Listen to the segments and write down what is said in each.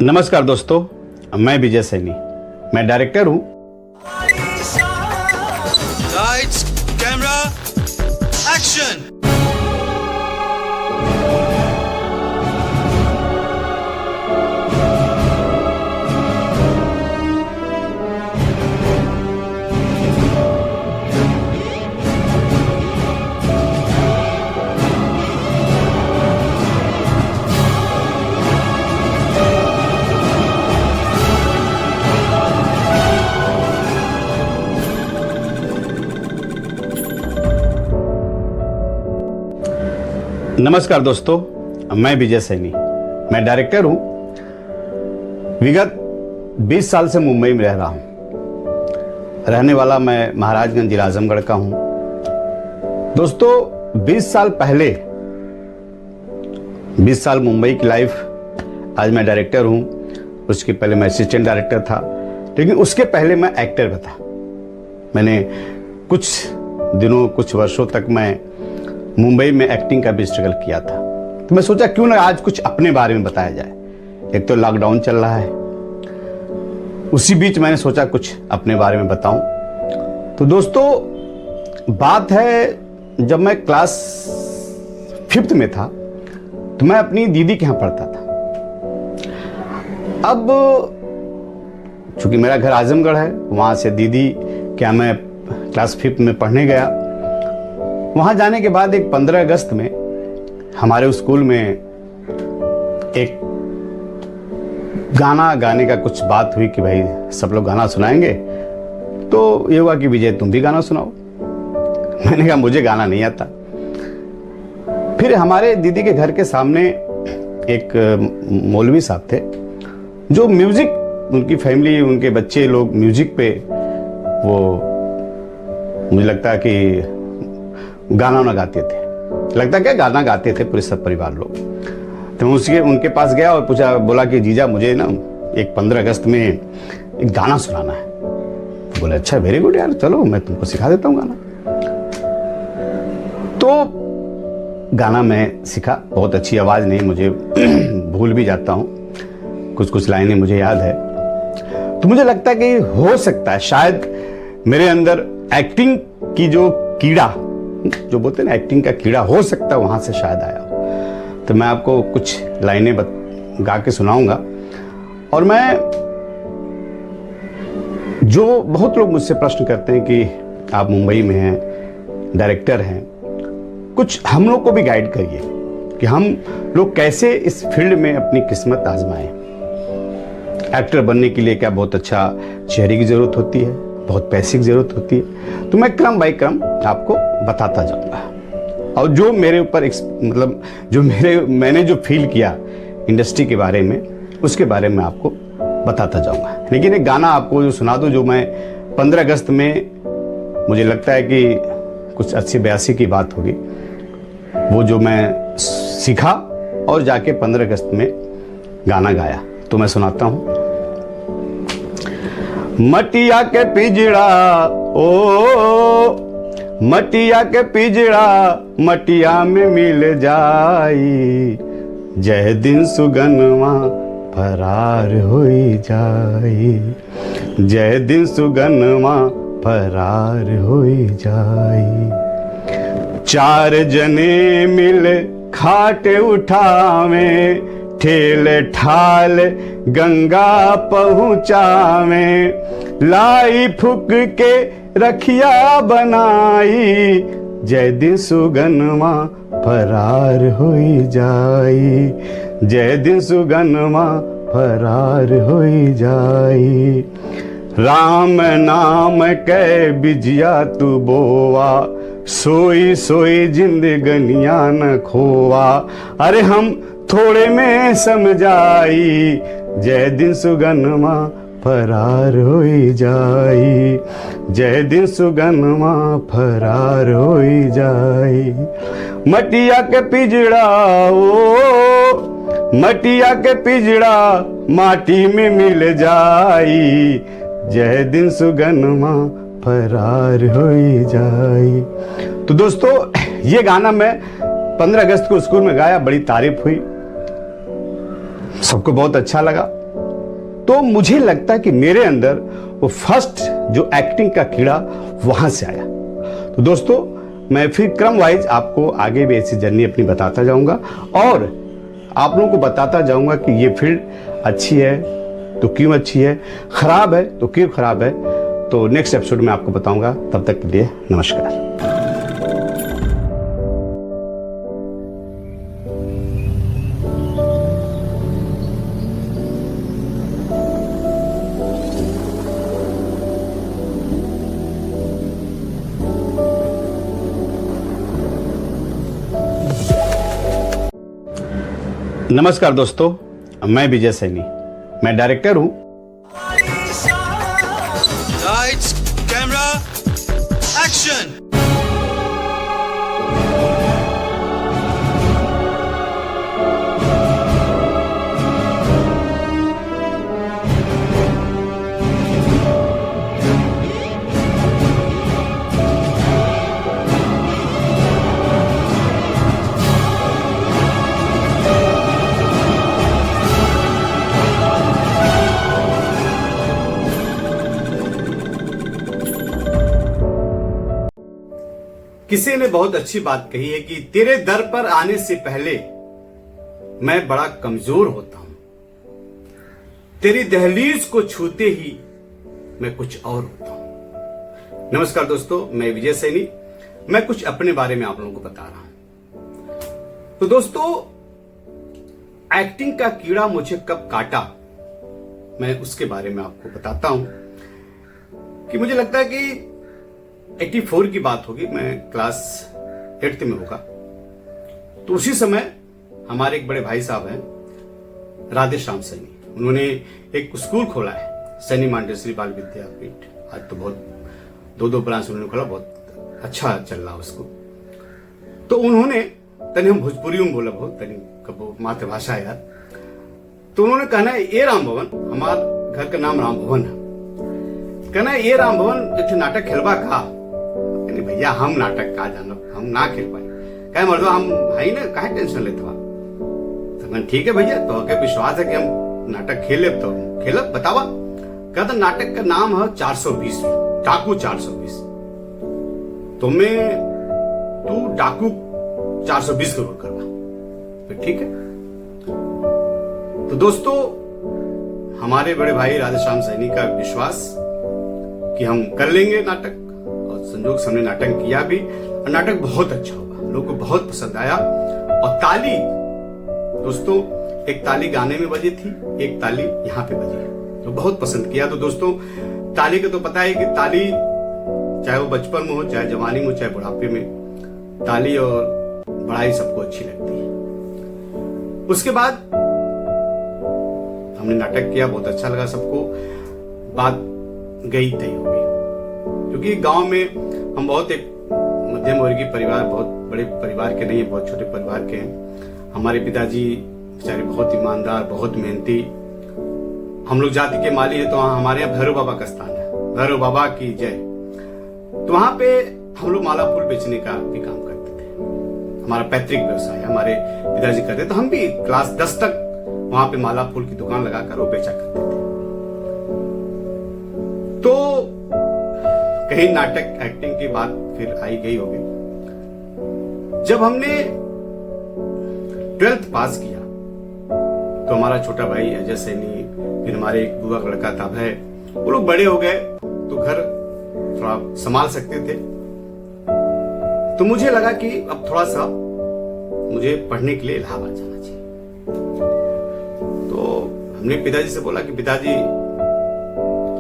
नमस्कार दोस्तों, मैं विजय सैनी। मैं डायरेक्टर हूं। Lights, camera, action. नमस्कार दोस्तों, मैं विजय सैनी। मैं डायरेक्टर हूं। विगत 20 साल से मुंबई में रह रहा हूं। रहने वाला मैं महाराजगंज जिला आजमगढ़ का हूं। दोस्तों, 20 साल पहले 20 साल मुंबई की लाइफ, आज मैं डायरेक्टर हूं। उसके पहले मैं असिस्टेंट डायरेक्टर था, लेकिन उसके पहले मैं एक्टर भी था। मैंने कुछ दिनों, कुछ वर्षों तक मैं मुंबई में एक्टिंग का भी स्ट्रगल किया था। तो मैं सोचा क्यों ना आज कुछ अपने बारे में बताया जाए। एक तो लॉकडाउन चल रहा है, उसी बीच मैंने सोचा कुछ अपने बारे में बताऊं। तो दोस्तों, बात है जब मैं क्लास 5th में था, तो मैं अपनी दीदी के यहाँ पढ़ता था। अब चूंकि मेरा घर आजमगढ़ है, वहां से दीदी क्या मैं क्लास 5th में पढ़ने गया। वहां जाने के बाद एक 15 अगस्त में हमारे स्कूल में एक गाना गाने का कुछ बात हुई कि भाई सब लोग गाना सुनाएंगे। तो ये हुआ कि विजय तुम भी गाना सुनाओ। मैंने कहा मुझे गाना नहीं आता। फिर हमारे दीदी के घर के सामने एक मौलवी साहब थे, जो म्यूजिक, उनकी फैमिली, उनके बच्चे लोग म्यूजिक पे वो मुझे लगता है कि गाना ना गाते थे। लगता क्या गाना गाते थे पूरे सब परिवार लोग। तो मैं उनके पास गया और पूछा, बोला कि जीजा मुझे ना एक 15 अगस्त में एक गाना सुनाना है। तो बोले अच्छा, वेरी गुड यार, चलो मैं तुमको सिखा देता हूँ गाना। तो गाना मैं सीखा। बहुत अच्छी आवाज़ नहीं, मुझे भूल भी जाता हूँ, कुछ कुछ लाइनें मुझे याद है। तो मुझे लगता है कि हो सकता है शायद मेरे अंदर एक्टिंग की जो कीड़ा, जो बोलते हैं ना एक्टिंग का कीड़ा, हो सकता है वहां से शायद आया हो। तो मैं आपको कुछ लाइनें गा के सुनाऊंगा। और मैं, जो बहुत लोग मुझसे प्रश्न करते हैं कि आप मुंबई में हैं, डायरेक्टर हैं, कुछ हम लोग को भी गाइड करिए कि हम लोग कैसे इस फील्ड में अपनी किस्मत आजमाएं। एक्टर बनने के लिए क्या बहुत अच्छा चेहरे की जरूरत होती है, बहुत पैसे की जरूरत होती है। तो मैं क्रम बाय क्रम आपको बताता जाऊंगा। और जो मेरे ऊपर मतलब जो मैंने जो फील किया इंडस्ट्री के बारे में, उसके बारे में आपको बताता जाऊंगा। लेकिन एक गाना आपको जो सुना दूं, जो मैं 15 अगस्त में, मुझे लगता है कि कुछ 80-82 की बात होगी, वो जो मैं सीखा और जाके 15 अगस्त में गाना गाया। तो मैं सुनाता हूं। मटिया के पिजड़ा, ओ मटिया के पिजड़ा, मटिया में मिल जाई, जय दिन सुगनवा फरार होई जाई, जय दिन सुगनवा फरार होई जाई। 4 जने मिल खाट उठावे, ठेल ठाल गंगा पहुँचावे, लाई फुक के रखिया बनाई, जय दिन सुगनवा फरार होई जाई, जय दिन सुगनवा फरार होई जाई। राम नाम कै बिजिया तू बोवा, सोई सोई जिंदगनिया न खोवा, अरे हम थोड़े में समझाई, जय दिन सुगनमा फरार होई जाई, जय दिन सुगनमा फरार होई जाई। मटिया के पिजड़ा, ओ मटिया के पिजड़ा, माटी में मिल जाई, जय दिन सुगनमा फरार होई जाई। तो दोस्तों, ये गाना मैं 15 अगस्त को स्कूल में गाया, बड़ी तारीफ हुई, सबको बहुत अच्छा लगा। तो मुझे लगता है कि मेरे अंदर वो फर्स्ट जो एक्टिंग का कीड़ा वहां से आया। तो दोस्तों, मैं फिर क्रम वाइज आपको आगे भी ऐसी जर्नी अपनी बताता जाऊंगा और आप लोगों को बताता जाऊंगा कि ये फील्ड अच्छी है तो क्यों अच्छी है, खराब है तो क्यों खराब है। तो नेक्स्ट एपिसोड में आपको बताऊंगा। तब तक के लिए नमस्कार। नमस्कार दोस्तों, मैं विजय सैनी, मैं डायरेक्टर हूं। Lights, camera, action! किसी ने बहुत अच्छी बात कही है कि तेरे दर पर आने से पहले मैं बड़ा कमजोर होता हूं, तेरी दहलीज को छूते ही मैं कुछ और होता हूं। नमस्कार दोस्तों, मैं विजय सैनी, मैं कुछ अपने बारे में आप लोगों को बता रहा हूं। तो दोस्तों, एक्टिंग का कीड़ा मुझे कब काटा, मैं उसके बारे में आपको बताता हूं। कि मुझे लगता है कि 84 की बात होगी, मैं क्लास 8th में होगा। तो उसी समय हमारे एक बड़े भाई साहब हैं राधे श्याम सैनी, उन्होंने एक स्कूल खोला है, सैनी मांटेसरी बाल विद्यापीठ। आज तो बहुत दो ब्रांच उन्होंने खोला, बहुत अच्छा चल रहा उसको। तो उन्होंने तनी हम भोजपुरी में बोला, बहुत तनी कबो मातृभाषा यार। तो उन्होंने कहना है ये राम भवन, हमारे घर का नाम राम भवन है, कहना है ये राम भवन एक नाटक खेलवा का। भैया हम नाटक का जानो, हम ना खेल पाए, कहे मर्दो हम भाई ने काहे टेंशन लेते बा। तो मैं ठीक है भैया, तो के विश्वास है कि हम नाटक खेले, तो खेलब बतावा। कहता नाटक का नाम है 420 डाकू 420। तो मैं तू डाकू 420 को करवा, फिर ठीक है। तो दोस्तों, हमारे बड़े भाई राधेश्याम सैनी का विश्वास कि हम कर लेंगे नाटक, संजोग से हमने नाटक किया भी और नाटक बहुत अच्छा हुआ, लोगों को बहुत पसंद आया। और ताली दोस्तों, एक ताली गाने में बजी थी, एक ताली यहाँ पे बजी, तो बहुत पसंद किया। तो दोस्तों, ताली का तो पता है कि ताली चाहे वो बचपन में हो, चाहे जवानी में हो, चाहे बुढ़ापे में, ताली और बड़ाई सबको अच्छी लगती है। उसके बाद हमने नाटक किया, बहुत अच्छा लगा सबको, बात गई तय हो गई। क्योंकि गांव में हम बहुत एक मध्यम वर्गीय परिवार, बहुत बड़े परिवार के नहीं है, बहुत छोटे परिवार के हैं। हमारे पिताजी बेचारे बहुत ईमानदार, बहुत मेहनती, हम लोग जाति के माली है। तो हमारे यहाँ भैरव बाबा का स्थान है, भैरव बाबा की जय। तो वहां पे हम लोग माला फूल बेचने का भी काम करते थे, हमारा पैतृक व्यवसाय हमारे पिताजी करते। तो हम भी क्लास 10 तक वहां पे माला फूल की दुकान लगाकर वो बेचा करते थे। तो कहीं नाटक एक्टिंग की बात फिर आई गई होगी। जब हमने 12th पास किया तो हमारा छोटा भाई अजय सैनी, फिर हमारे एक बुआ का लड़का था भय, वो लोग बड़े हो गए तो घर थोड़ा संभाल सकते थे। तो मुझे लगा कि अब थोड़ा सा मुझे पढ़ने के लिए इलाहाबाद जाना चाहिए। तो हमने पिताजी से बोला कि पिताजी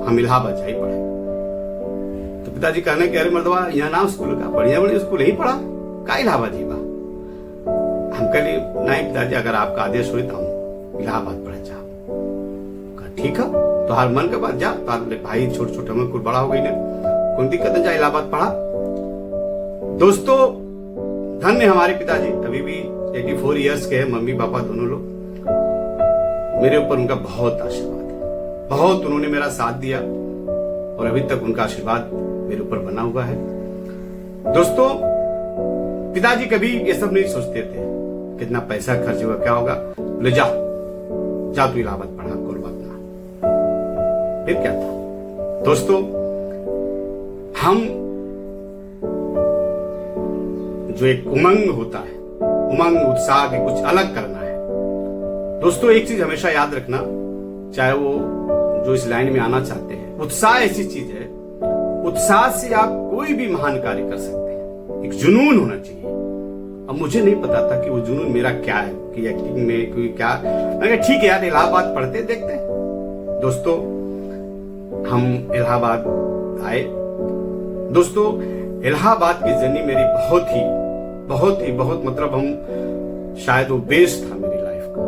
हम इलाहाबाद जाए पढ़े। तो पिताजी कहने के अरे मर्दवा यहाँ ना स्कूल का बढ़िया बढ़िया स्कूल ही पढ़ा, का इलाहाबाद जीवा। हम कहली नहीं पिताजी, अगर आपका आदेश हुई तो हम इलाहाबाद पढ़े जाओ। ठीक है, तो हर मन के बाद जा, तो भाई छोटे छोटे में कुछ बड़ा हो गई ने, कौन दिक्कत है, जा इलाहाबाद पढ़ा। दोस्तों, धन्य हमारे पिताजी, अभी भी 84 इयर्स के हैं, मम्मी पापा दोनों लोग। मेरे ऊपर उनका बहुत आशीर्वाद है, बहुत उन्होंने मेरा साथ दिया और अभी तक उनका आशीर्वाद मेरे ऊपर बना हुआ है। दोस्तों, पिताजी कभी ये सब नहीं सोचते थे कितना पैसा खर्च होगा, क्या होगा, बोले जा तू इलाहाबाद पढ़ा, कोई बात ना। फिर क्या था दोस्तों, हम जो एक उमंग होता है, उमंग उत्साह के कुछ अलग करना है दोस्तों। एक चीज हमेशा याद रखना, चाहे वो जो इस लाइन में आना चाहते हैं, उत्साह ऐसी चीज है, उत्साह से आप कोई भी महान कार्य कर सकते हैं। एक जुनून होना चाहिए। अब मुझे नहीं पता था कि वो जुनून मेरा क्या है, कि एक्टिंग में कोई क्या। मैंने कहा ठीक है यार, इलाहाबाद पढ़ते देखते हैं। दोस्तों हम इलाहाबाद आए। दोस्तों इलाहाबाद की जर्नी मेरी बहुत मतलब हम शायद वो बेस्ट था मेरी लाइफ का।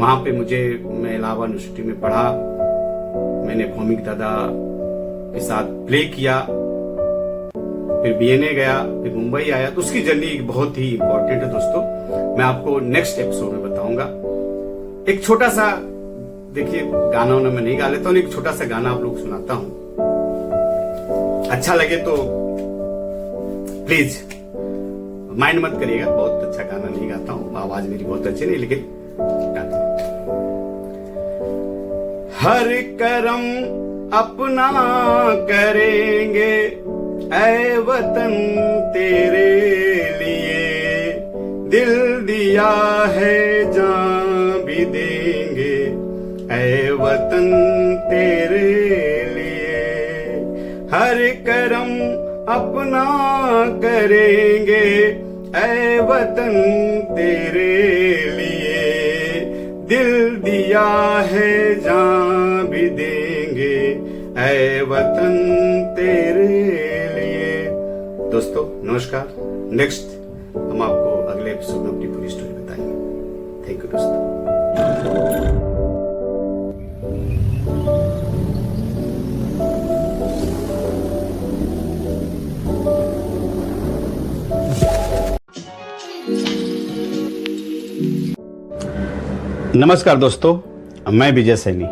वहां पे मैं इलाहाबाद यूनिवर्सिटी में पढ़ा। मैंने भौमिक दादा के साथ प्ले किया, फिर बीएनए गया, फिर मुंबई आया। तो उसकी जर्नी बहुत ही इंपॉर्टेंट है दोस्तों। मैं आपको नेक्स्ट एपिसोड में बताऊंगा। एक छोटा सा देखिए, गाना मैं नहीं गा लेता हूं, एक छोटा सा गाना आप लोग सुनाता हूं। अच्छा लगे तो प्लीज माइंड मत करिएगा, बहुत अच्छा गाना नहीं गाता हूं, आवाज मेरी बहुत अच्छी नहीं, लेकिन गाता हूं। हर करम अपना करेंगे ऐ वतन तेरे लिए, दिल दिया है जान भी देंगे ऐ वतन तेरे लिए। हर करम अपना करेंगे ऐ वतन तेरे लिए, दिल दिया है जान भी देंगे ऐ वतन तेरे लिए। दोस्तों नमस्कार। नेक्स्ट हम आपको अगले एपिसोड में अपनी पूरी स्टोरी बताएंगे। थैंक यू दोस्तों। नमस्कार दोस्तों, मैं विजय सैनी,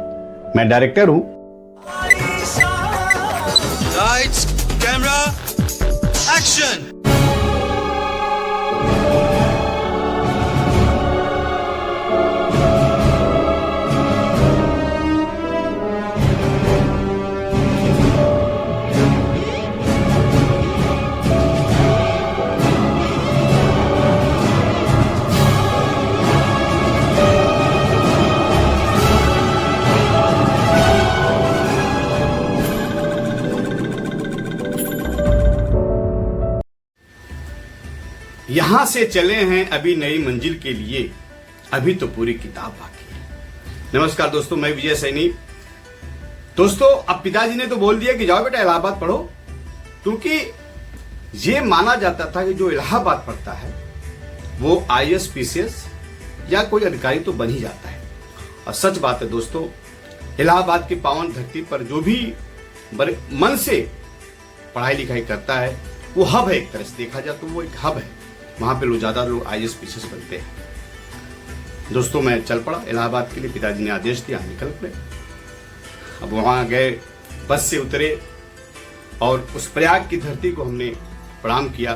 मैं डायरेक्टर हूं। Lights, camera, action! यहां से चले हैं अभी नई मंजिल के लिए, अभी तो पूरी किताब बाकी है। नमस्कार दोस्तों, मैं विजय सैनी। दोस्तों अब पिताजी ने तो बोल दिया कि जाओ बेटा इलाहाबाद पढ़ो, क्योंकि ये माना जाता था कि जो इलाहाबाद पढ़ता है वो आईएएस पीसीएस या कोई अधिकारी तो बन ही जाता है। और सच बात है दोस्तों, इलाहाबाद की पावन धरती पर जो भी बड़े मन से पढ़ाई लिखाई करता है वो हब है। एक तरह से देखा जाए तो वो एक हब है। वहां पे ज्यादा लोग आईएएस पीसीएस बनते हैं। दोस्तों मैं चल पड़ा इलाहाबाद के लिए, पिताजी ने आदेश दिया, हम निकल पड़े। अब वहां गए, बस से उतरे और उस प्रयाग की धरती को हमने प्रणाम किया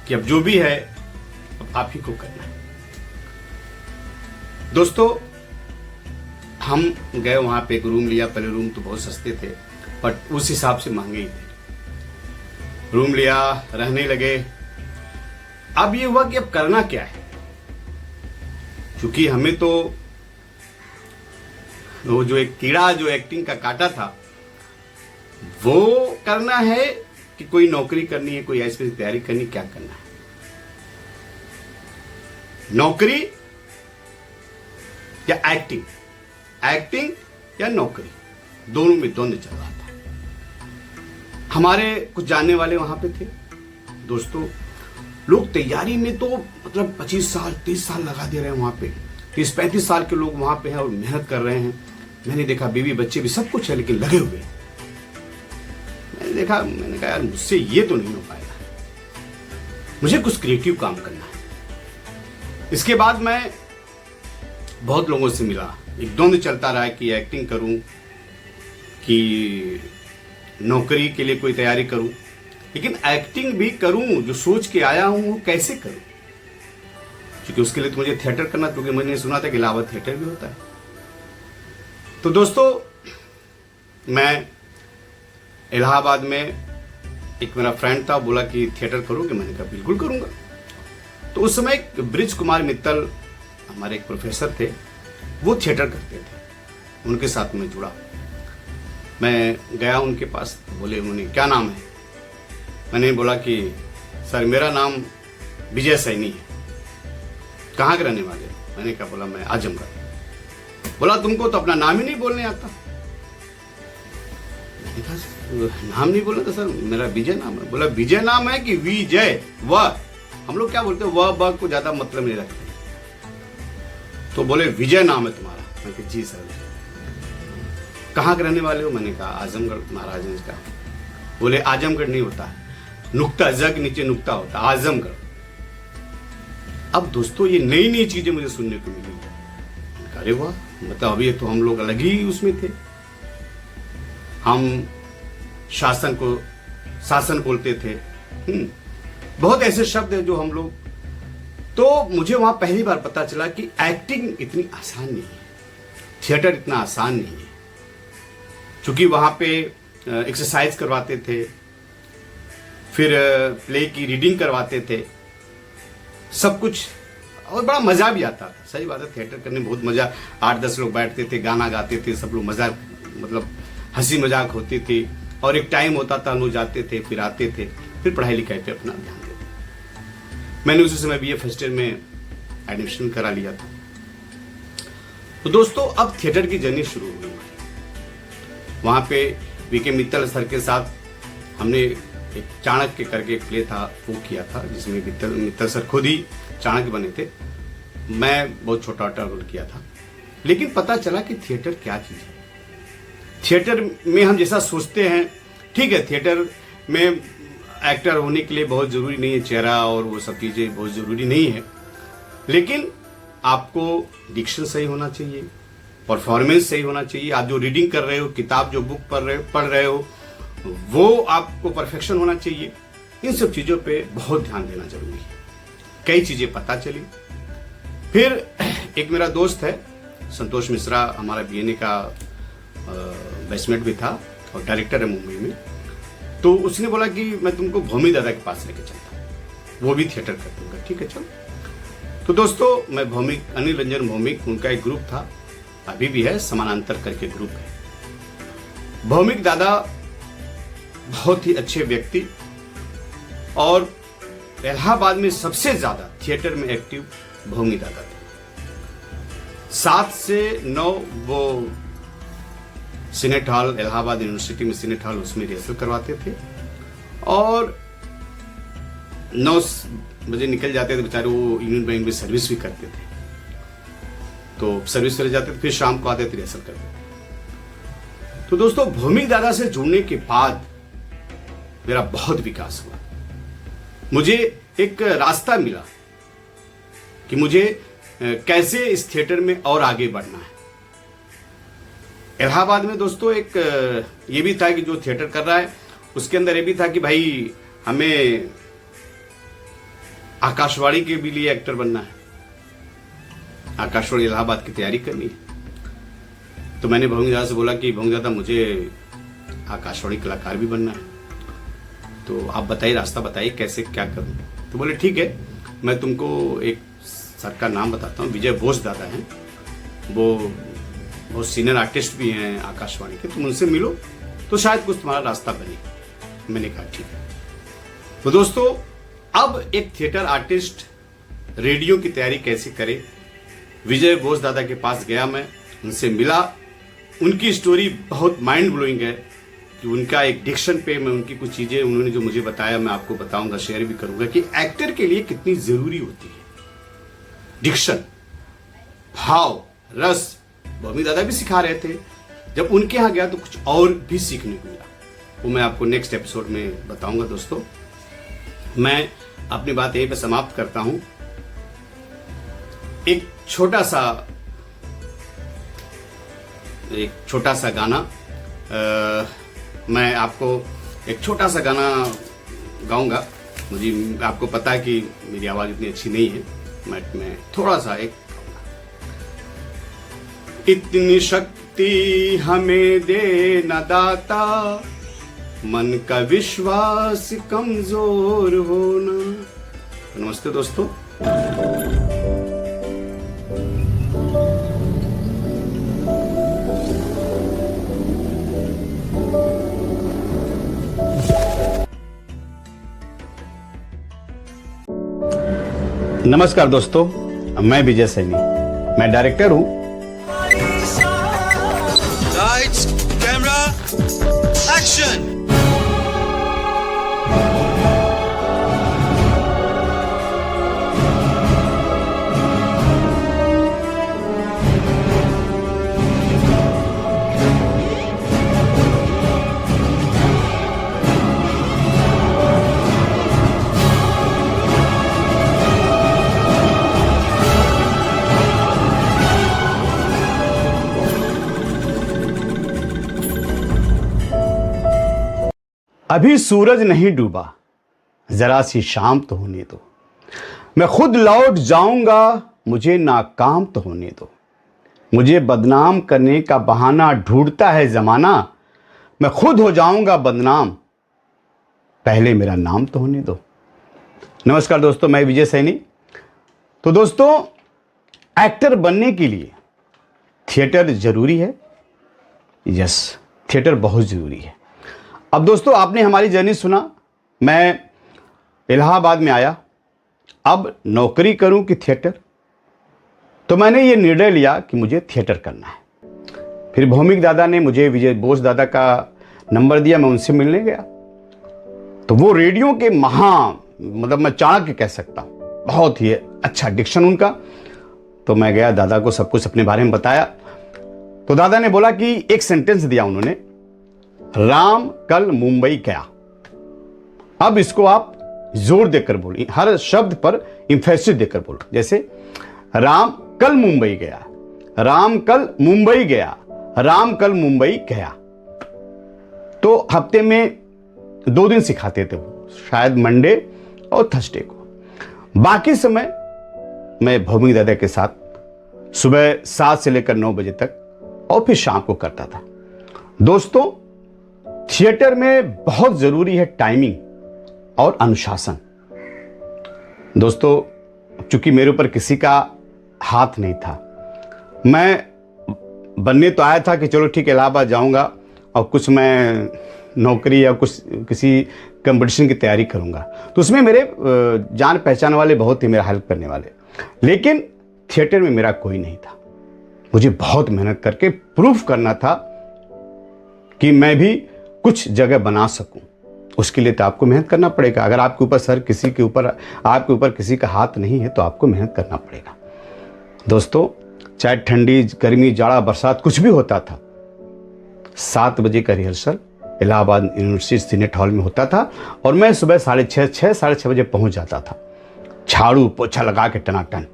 कि अब जो भी है अब आप ही को करना है। दोस्तों हम गए वहां पे, एक रूम लिया। पहले रूम तो बहुत सस्ते थे, बट उस हिसाब से महंगे ही थे। रूम लिया, रहने लगे। अब ये हुआ कि अब करना क्या है, क्योंकि हमें तो वो जो एक कीड़ा जो एक्टिंग का काटा था वो करना है कि कोई नौकरी करनी है, कोई ऐसी तैयारी करनी, क्या करना है। नौकरी या एक्टिंग, एक्टिंग या नौकरी, दोनों में द्वंद्व चल रहा था। हमारे कुछ जानने वाले वहां पे थे दोस्तों। लोग तैयारी में तो मतलब 25 साल 30 साल लगा दे रहे हैं वहां पे। 30-35 साल के लोग वहां पे हैं और मेहनत कर रहे हैं। मैंने देखा बीवी बच्चे भी सब कुछ है, लेकिन लगे हुए। मैंने कहा यार मुझसे ये तो नहीं हो पाएगा, मुझे कुछ क्रिएटिव काम करना है। इसके बाद मैं बहुत लोगों से मिला, एक द्वंद्व चलता रहा कि एक्टिंग करूं कि नौकरी के लिए कोई तैयारी करूं। लेकिन एक्टिंग भी करूं, जो सोच के आया हूं वो कैसे करूं, क्योंकि उसके लिए तो मुझे थिएटर करना, क्योंकि मैंने सुना था कि इलाहाबाद थिएटर भी होता है। तो दोस्तों मैं इलाहाबाद में एक मेरा फ्रेंड था, बोला कि थिएटर करोगे? मैंने कहा बिल्कुल करूंगा। तो उस समय एक ब्रिज कुमार मित्तल हमारे एक प्रोफेसर थे, वो थिएटर करते थे, उनके साथ मैं जुड़ा। मैं गया उनके पास, बोले उन्होंने क्या नाम है? मैंने बोला कि सर मेरा नाम विजय सैनी है। कहाँ के रहने वाले? मैंने कहा, बोला मैं आजमगढ़। बोला तुमको तो अपना नाम ही नहीं बोलने आता। मैंने कहा नाम नहीं बोलना था सर, मेरा विजय नाम है। बोला विजय नाम है कि विजय? वह हम लोग क्या बोलते हैं, वह ब को ज्यादा मतलब नहीं रखते। तो बोले विजय नाम है तुम्हारा? मैं कहा जी सर। कहाँ के रहने वाले हो? मैंने कहा आजमगढ़ महाराजगंज का। बोले आजमगढ़ नहीं होता है, नुक्ता जग नीचे नुक्ता होता, आजमगढ़। अब दोस्तों ये नई नई चीजें मुझे सुनने को मिली। अरे वाह, मतलब अभी तो हम लोग अलग ही उसमें थे। हम शासन को शासन बोलते थे। बहुत ऐसे शब्द हैं जो हम लोग, तो मुझे वहां पहली बार पता चला कि एक्टिंग इतनी आसान नहीं है, थिएटर इतना आसान नहीं है। क्योंकि वहां पे एक्सरसाइज करवाते थे, फिर प्ले की रीडिंग करवाते थे, सब कुछ, और बड़ा मजा भी आता था। सही बात है, थिएटर करने में बहुत मजा। 8-10 लोग बैठते थे, गाना गाते थे, सब लोग मजा, मतलब हंसी मजाक होती थी। और एक टाइम होता था, हम लोग जाते थे, फिर आते थे, फिर पढ़ाई लिखाई पे अपना ध्यान देते। मैंने उसी समय BA फर्स्ट ईयर में एडमिशन करा लिया था। तो दोस्तों अब थिएटर की जर्नी शुरू हो गई। वहां पे VK मित्तल सर के साथ हमने एक चाणक्य करके एक प्ले था, वो किया था, जिसमें मित्तल सर खुद ही चाणक्य बने थे। मैं बहुत छोटा रोल किया था। लेकिन पता चला कि थिएटर क्या चीज है। थिएटर में हम जैसा सोचते हैं, ठीक है, थिएटर में एक्टर होने के लिए बहुत जरूरी नहीं है चेहरा और वो सब चीजें बहुत जरूरी नहीं है, लेकिन आपको डिक्शन सही होना चाहिए, परफॉर्मेंस सही होना चाहिए। आप जो रीडिंग कर रहे हो, किताब जो बुक पढ़ रहे हो, वो आपको परफेक्शन होना चाहिए। इन सब चीजों पे बहुत ध्यान देना जरूरी है। कई चीजें पता चली। फिर एक मेरा दोस्त है संतोष मिश्रा, हमारा BNA का बैचमेट भी था और डायरेक्टर है मुंबई में। तो उसने बोला कि मैं तुमको भौमिक दादा के पास लेके चलता हूँ, वो भी थिएटर कर दूंगा। ठीक है चलो। तो दोस्तों मैं भौमिक, अनिल रंजन भौमिक, उनका एक ग्रुप था, अभी भी है, समानांतर करके ग्रुप है। भौमिक दादा बहुत ही अच्छे व्यक्ति, और इलाहाबाद में सबसे ज्यादा थिएटर में एक्टिव भौमिक दादा थे। 7 से 9 वो सीनेट हॉल, इलाहाबाद यूनिवर्सिटी में सीनेट हॉल, उसमें रिहर्सल करवाते थे, और 9 बजे निकल जाते थे बेचारे। वो यूनियन बैंक में सर्विस भी करते थे, तो सर्विस चले जाते थे, फिर शाम को आते थे, रिहर्सल करते थे। तो दोस्तों भौमिक दादा से जुड़ने के बाद मेरा बहुत विकास हुआ। मुझे एक रास्ता मिला कि मुझे कैसे इस थिएटर में और आगे बढ़ना है। इलाहाबाद में दोस्तों एक ये भी था कि जो थिएटर कर रहा है उसके अंदर ये भी था कि भाई हमें आकाशवाणी के भी लिए एक्टर बनना है, आकाशवाणी इलाहाबाद की तैयारी करनी है। तो मैंने भौमिक दादा से बोला कि भौमिक दादा मुझे आकाशवाणी कलाकार भी बनना है, तो आप बताइए, रास्ता बताइए कैसे क्या करूं। तो बोले ठीक है, मैं तुमको एक सर का नाम बताता हूँ, विजय बोस दादा हैं, वो बहुत सीनियर आर्टिस्ट भी हैं आकाशवाणी के, तुम उनसे मिलो तो शायद कुछ तुम्हारा रास्ता बने। मैंने कहा ठीक है। तो दोस्तों अब एक थिएटर आर्टिस्ट रेडियो की तैयारी कैसे करे, विजय बोस दादा के पास गया, मैं उनसे मिला। उनकी स्टोरी बहुत माइंड ब्लोइंग है कि उनका एक डिक्शन पे, मैं उनकी कुछ चीजें उन्होंने जो मुझे बताया मैं आपको बताऊंगा, शेयर भी करूंगा कि एक्टर के लिए कितनी जरूरी होती है डिक्शन, भाव, रस। भौमिक दादा भी सिखा रहे थे। जब उनके यहाँ गया तो कुछ और भी सीखने को मिला, वो मैं आपको नेक्स्ट एपिसोड में बताऊंगा। दोस्तों मैं अपनी बात यहीं पे समाप्त करता हूं। एक छोटा सा गाना, मैं आपको एक छोटा सा गाना गाऊंगा। मुझे आपको पता है कि मेरी आवाज इतनी अच्छी नहीं है, मैं थोड़ा सा एक, इतनी शक्ति शक्ति हमें दे न दाता, मन का विश्वास कमजोर होना। नमस्ते दोस्तों। नमस्कार दोस्तों, मैं विजय सैनी, मैं डायरेक्टर हूं। Lights, camera, action! अभी सूरज नहीं डूबा, जरा सी शाम तो होने दो। मैं खुद लौट जाऊंगा, मुझे नाकाम तो होने दो। मुझे बदनाम करने का बहाना ढूंढता है जमाना, मैं खुद हो जाऊंगा बदनाम, पहले मेरा नाम तो होने दो। नमस्कार दोस्तों, मैं विजय सैनी। तो दोस्तों, एक्टर बनने के लिए थिएटर जरूरी है। यस, थिएटर बहुत जरूरी है। अब दोस्तों, आपने हमारी जर्नी सुना। मैं इलाहाबाद में आया, अब नौकरी करूं कि थिएटर। तो मैंने ये निर्णय लिया कि मुझे थिएटर करना है। फिर भौमिक दादा ने मुझे विजय बोस दादा का नंबर दिया, मैं उनसे मिलने गया। तो वो रेडियो के मतलब मैं चाणक्य कह सकता हूँ, बहुत ही अच्छा डिक्शन उनका। तो मैं गया, दादा को सब कुछ अपने बारे में बताया। तो दादा ने बोला कि एक सेंटेंस दिया उन्होंने, राम कल मुंबई गया। अब इसको आप जोर देकर बोलिए, हर शब्द पर इंफेसिस देकर बोलो। जैसे राम कल मुंबई गया, राम कल मुंबई गया, राम कल मुंबई गया। तो हफ्ते में 2 दिन सिखाते थे वो, शायद मंडे और थर्सडे को। बाकी समय मैं भौमिक दादा के साथ सुबह 7 से लेकर 9 बजे तक और फिर शाम को करता था। दोस्तों, थिएटर में बहुत जरूरी है टाइमिंग और अनुशासन। दोस्तों, चूंकि मेरे ऊपर किसी का हाथ नहीं था, मैं बनने तो आया था कि चलो ठीक है इलाहाबाद जाऊंगा और कुछ मैं नौकरी या कुछ किसी कंपटीशन की तैयारी करूंगा। तो उसमें मेरे जान पहचान वाले बहुत ही मेरा हेल्प करने वाले, लेकिन थिएटर में मेरा कोई नहीं था। मुझे बहुत मेहनत करके प्रूफ करना था कि मैं भी कुछ जगह बना सकूं। उसके लिए तो आपको मेहनत करना पड़ेगा। अगर आपके ऊपर आपके ऊपर किसी का हाथ नहीं है तो आपको मेहनत करना पड़ेगा। दोस्तों, चाहे ठंडी, गर्मी, जाड़ा, बरसात कुछ भी होता था, 7 बजे का rehearsal Allahabad university senate hall में होता था और मैं सुबह 6:30 साढ़े 6 बजे पहुंच जाता था, झाड़ू पोछा लगा के टनाटन।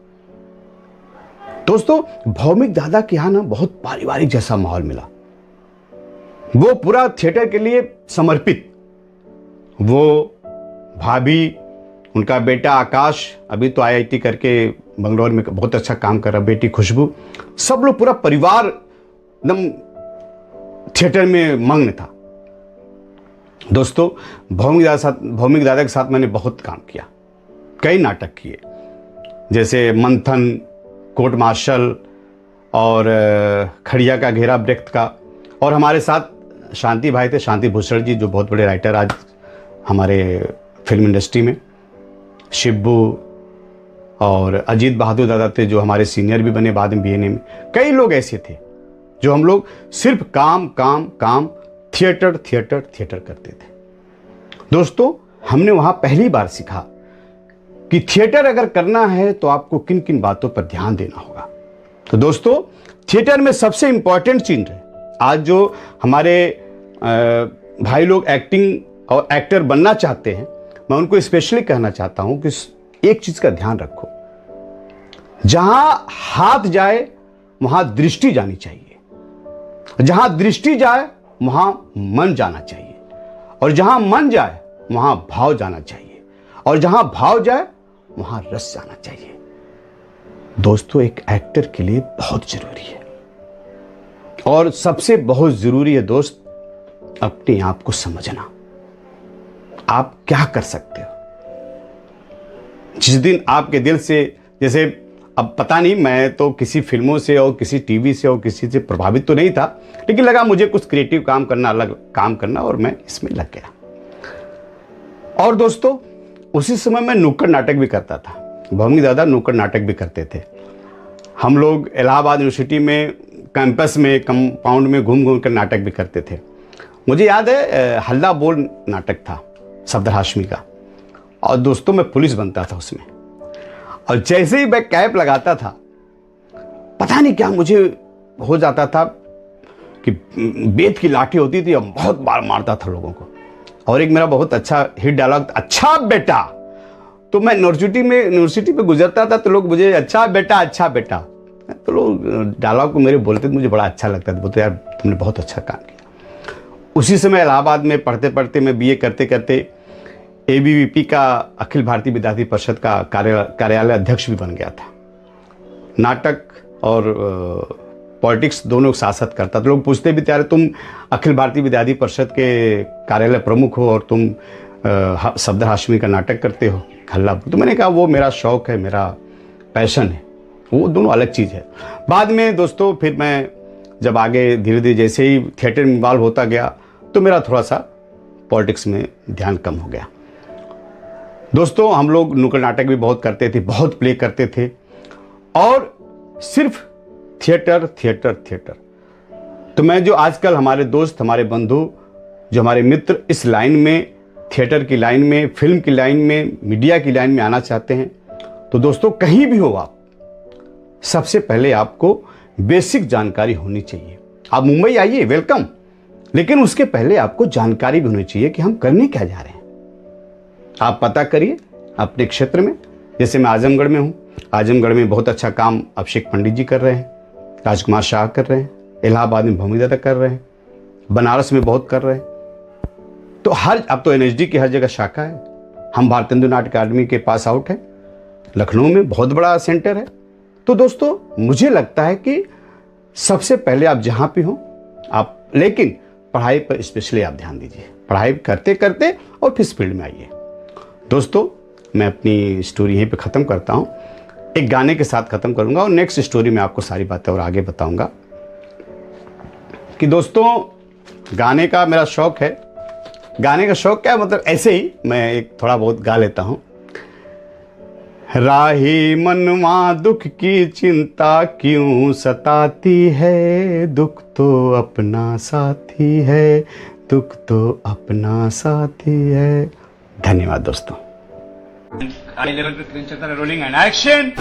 दोस्तों, भौमिक दादा के यहाँ ना बहुत पारिवारिक जैसा माहौल मिला। वो पूरा थिएटर के लिए समर्पित। वो भाभी, उनका बेटा आकाश, अभी तो IIT करके बंगलौर में बहुत अच्छा काम कर रहा, बेटी खुशबू, सब लोग, पूरा परिवार एकदम थिएटर में मग्न था। दोस्तों, भौमिक दादा के साथ मैंने बहुत काम किया, कई नाटक किए, जैसे मंथन, कोर्ट मार्शल और खड़िया का घेरा ब्रेख्त का। और हमारे साथ शांति भाई थे, शांति भूषण जी, जो बहुत बड़े राइटर आज हमारे फिल्म इंडस्ट्री में, शिब्बू और अजीत बहादुर दादा थे जो हमारे सीनियर भी बने बाद में BNA में। कई लोग ऐसे थे जो हम लोग सिर्फ काम काम काम, थिएटर थिएटर थिएटर करते थे। दोस्तों, हमने वहां पहली बार सीखा कि थिएटर अगर करना है तो आपको किन किन बातों पर ध्यान देना होगा। तो दोस्तों, थिएटर में सबसे इंपॉर्टेंट चीज है, आज जो हमारे भाई लोग एक्टिंग और एक्टर बनना चाहते हैं, मैं उनको स्पेशली कहना चाहता हूं कि एक चीज का ध्यान रखो, जहां हाथ जाए वहां दृष्टि जानी चाहिए, जहां दृष्टि जाए वहां मन जाना चाहिए, और जहां मन जाए वहां भाव जाना चाहिए, और जहां भाव जाए वहां रस जाना चाहिए। दोस्तों, एक एक्टर के लिए बहुत जरूरी है। और सबसे बहुत जरूरी है दोस्त, अपने आप को समझना। आप क्या कर सकते हो। जिस दिन आपके दिल से, जैसे अब पता नहीं, मैं तो किसी फिल्मों से और किसी टीवी से और किसी से प्रभावित तो नहीं था, लेकिन लगा मुझे कुछ क्रिएटिव काम करना, अलग काम करना, और मैं इसमें लग गया। और दोस्तों, उसी समय मैं नुक्कड़ नाटक भी करता था। भवनी दादा नुक्कड़ नाटक भी करते थे। हम लोग इलाहाबाद यूनिवर्सिटी में कैंपस में, कंपाउंड में घूम घूम कर नाटक भी करते थे। मुझे याद है हल्ला बोल नाटक था सफदर हाशमी का, और दोस्तों मैं पुलिस बनता था उसमें। और जैसे ही मैं कैप लगाता था, पता नहीं क्या मुझे हो जाता था कि बेत की लाठी होती थी और बहुत बार मारता था लोगों को। और एक मेरा बहुत अच्छा हिट डायलॉग, अच्छा बेटा। तो मैं यूनिवर्सिटी पे गुजरता था तो लोग मुझे अच्छा बेटा तो लोग डायलॉग को मेरे बोलते थे, मुझे बड़ा अच्छा लगता था। बोलते यार तुमने बहुत अच्छा काम किया। उसी समय इलाहाबाद में पढ़ते पढ़ते मैं बीए करते करते एबीवीपी का, अखिल भारतीय विद्यार्थी परिषद का कार्यालय अध्यक्ष भी बन गया था। नाटक और पॉलिटिक्स दोनों साथ साथ करता। तो लोग पूछते भी थे, अरे तुम अखिल भारतीय विद्यार्थी परिषद के कार्यालय प्रमुख हो और तुम सफदर हाशमी का नाटक करते हो हल्ला। तो मैंने कहा वो मेरा शौक है, मेरा पैशन है, वो दोनों अलग चीज़ है। बाद में दोस्तों फिर मैं जब आगे धीरे धीरे जैसे ही थिएटर में इन्वॉल्व होता गया तो मेरा थोड़ा सा पॉलिटिक्स में ध्यान कम हो गया। दोस्तों हम लोग नुक्कड़ नाटक भी बहुत करते थे, बहुत प्ले करते थे, और सिर्फ थिएटर। तो मैं जो आजकल हमारे दोस्त, हमारे बंधु, जो हमारे मित्र इस लाइन में, थिएटर की लाइन में, फिल्म की लाइन में, मीडिया की लाइन में आना चाहते हैं, तो दोस्तों कहीं भी हो आप, सबसे पहले आपको बेसिक जानकारी होनी चाहिए। आप मुंबई आइए, वेलकम, लेकिन उसके पहले आपको जानकारी भी होनी चाहिए कि हम करने क्या जा रहे हैं। आप पता करिए अपने क्षेत्र में। जैसे मैं आजमगढ़ में हूँ, आजमगढ़ में बहुत अच्छा काम अभिषेक पंडित जी कर रहे हैं, राजकुमार शाह कर रहे हैं, इलाहाबाद में भूमि दादा कर रहे हैं, बनारस में बहुत कर रहे हैं। तो अब तो एनएचडी की हर जगह शाखा है। हम भारतीय हिंदू नाट्य अकादमी के पास आउट है, लखनऊ में बहुत बड़ा सेंटर है। तो दोस्तों मुझे लगता है कि सबसे पहले आप जहाँ पे हो आप, लेकिन पढ़ाई पर स्पेशली आप ध्यान दीजिए। पढ़ाई करते करते और फिर इस फील्ड में आइए। दोस्तों मैं अपनी स्टोरी यहीं पे ख़त्म करता हूँ, एक गाने के साथ ख़त्म करूँगा, और नेक्स्ट स्टोरी में आपको सारी बातें और आगे बताऊँगा। कि दोस्तों गाने का मेरा शौक़ है। गाने का शौक़ क्या, मतलब ऐसे ही मैं एक थोड़ा बहुत गा लेता हूँ। राही मनवा दुख की चिंता क्यों सताती है, दुख तो अपना साथी है, दुख तो अपना साथी है। धन्यवाद दोस्तों। Rolling and action.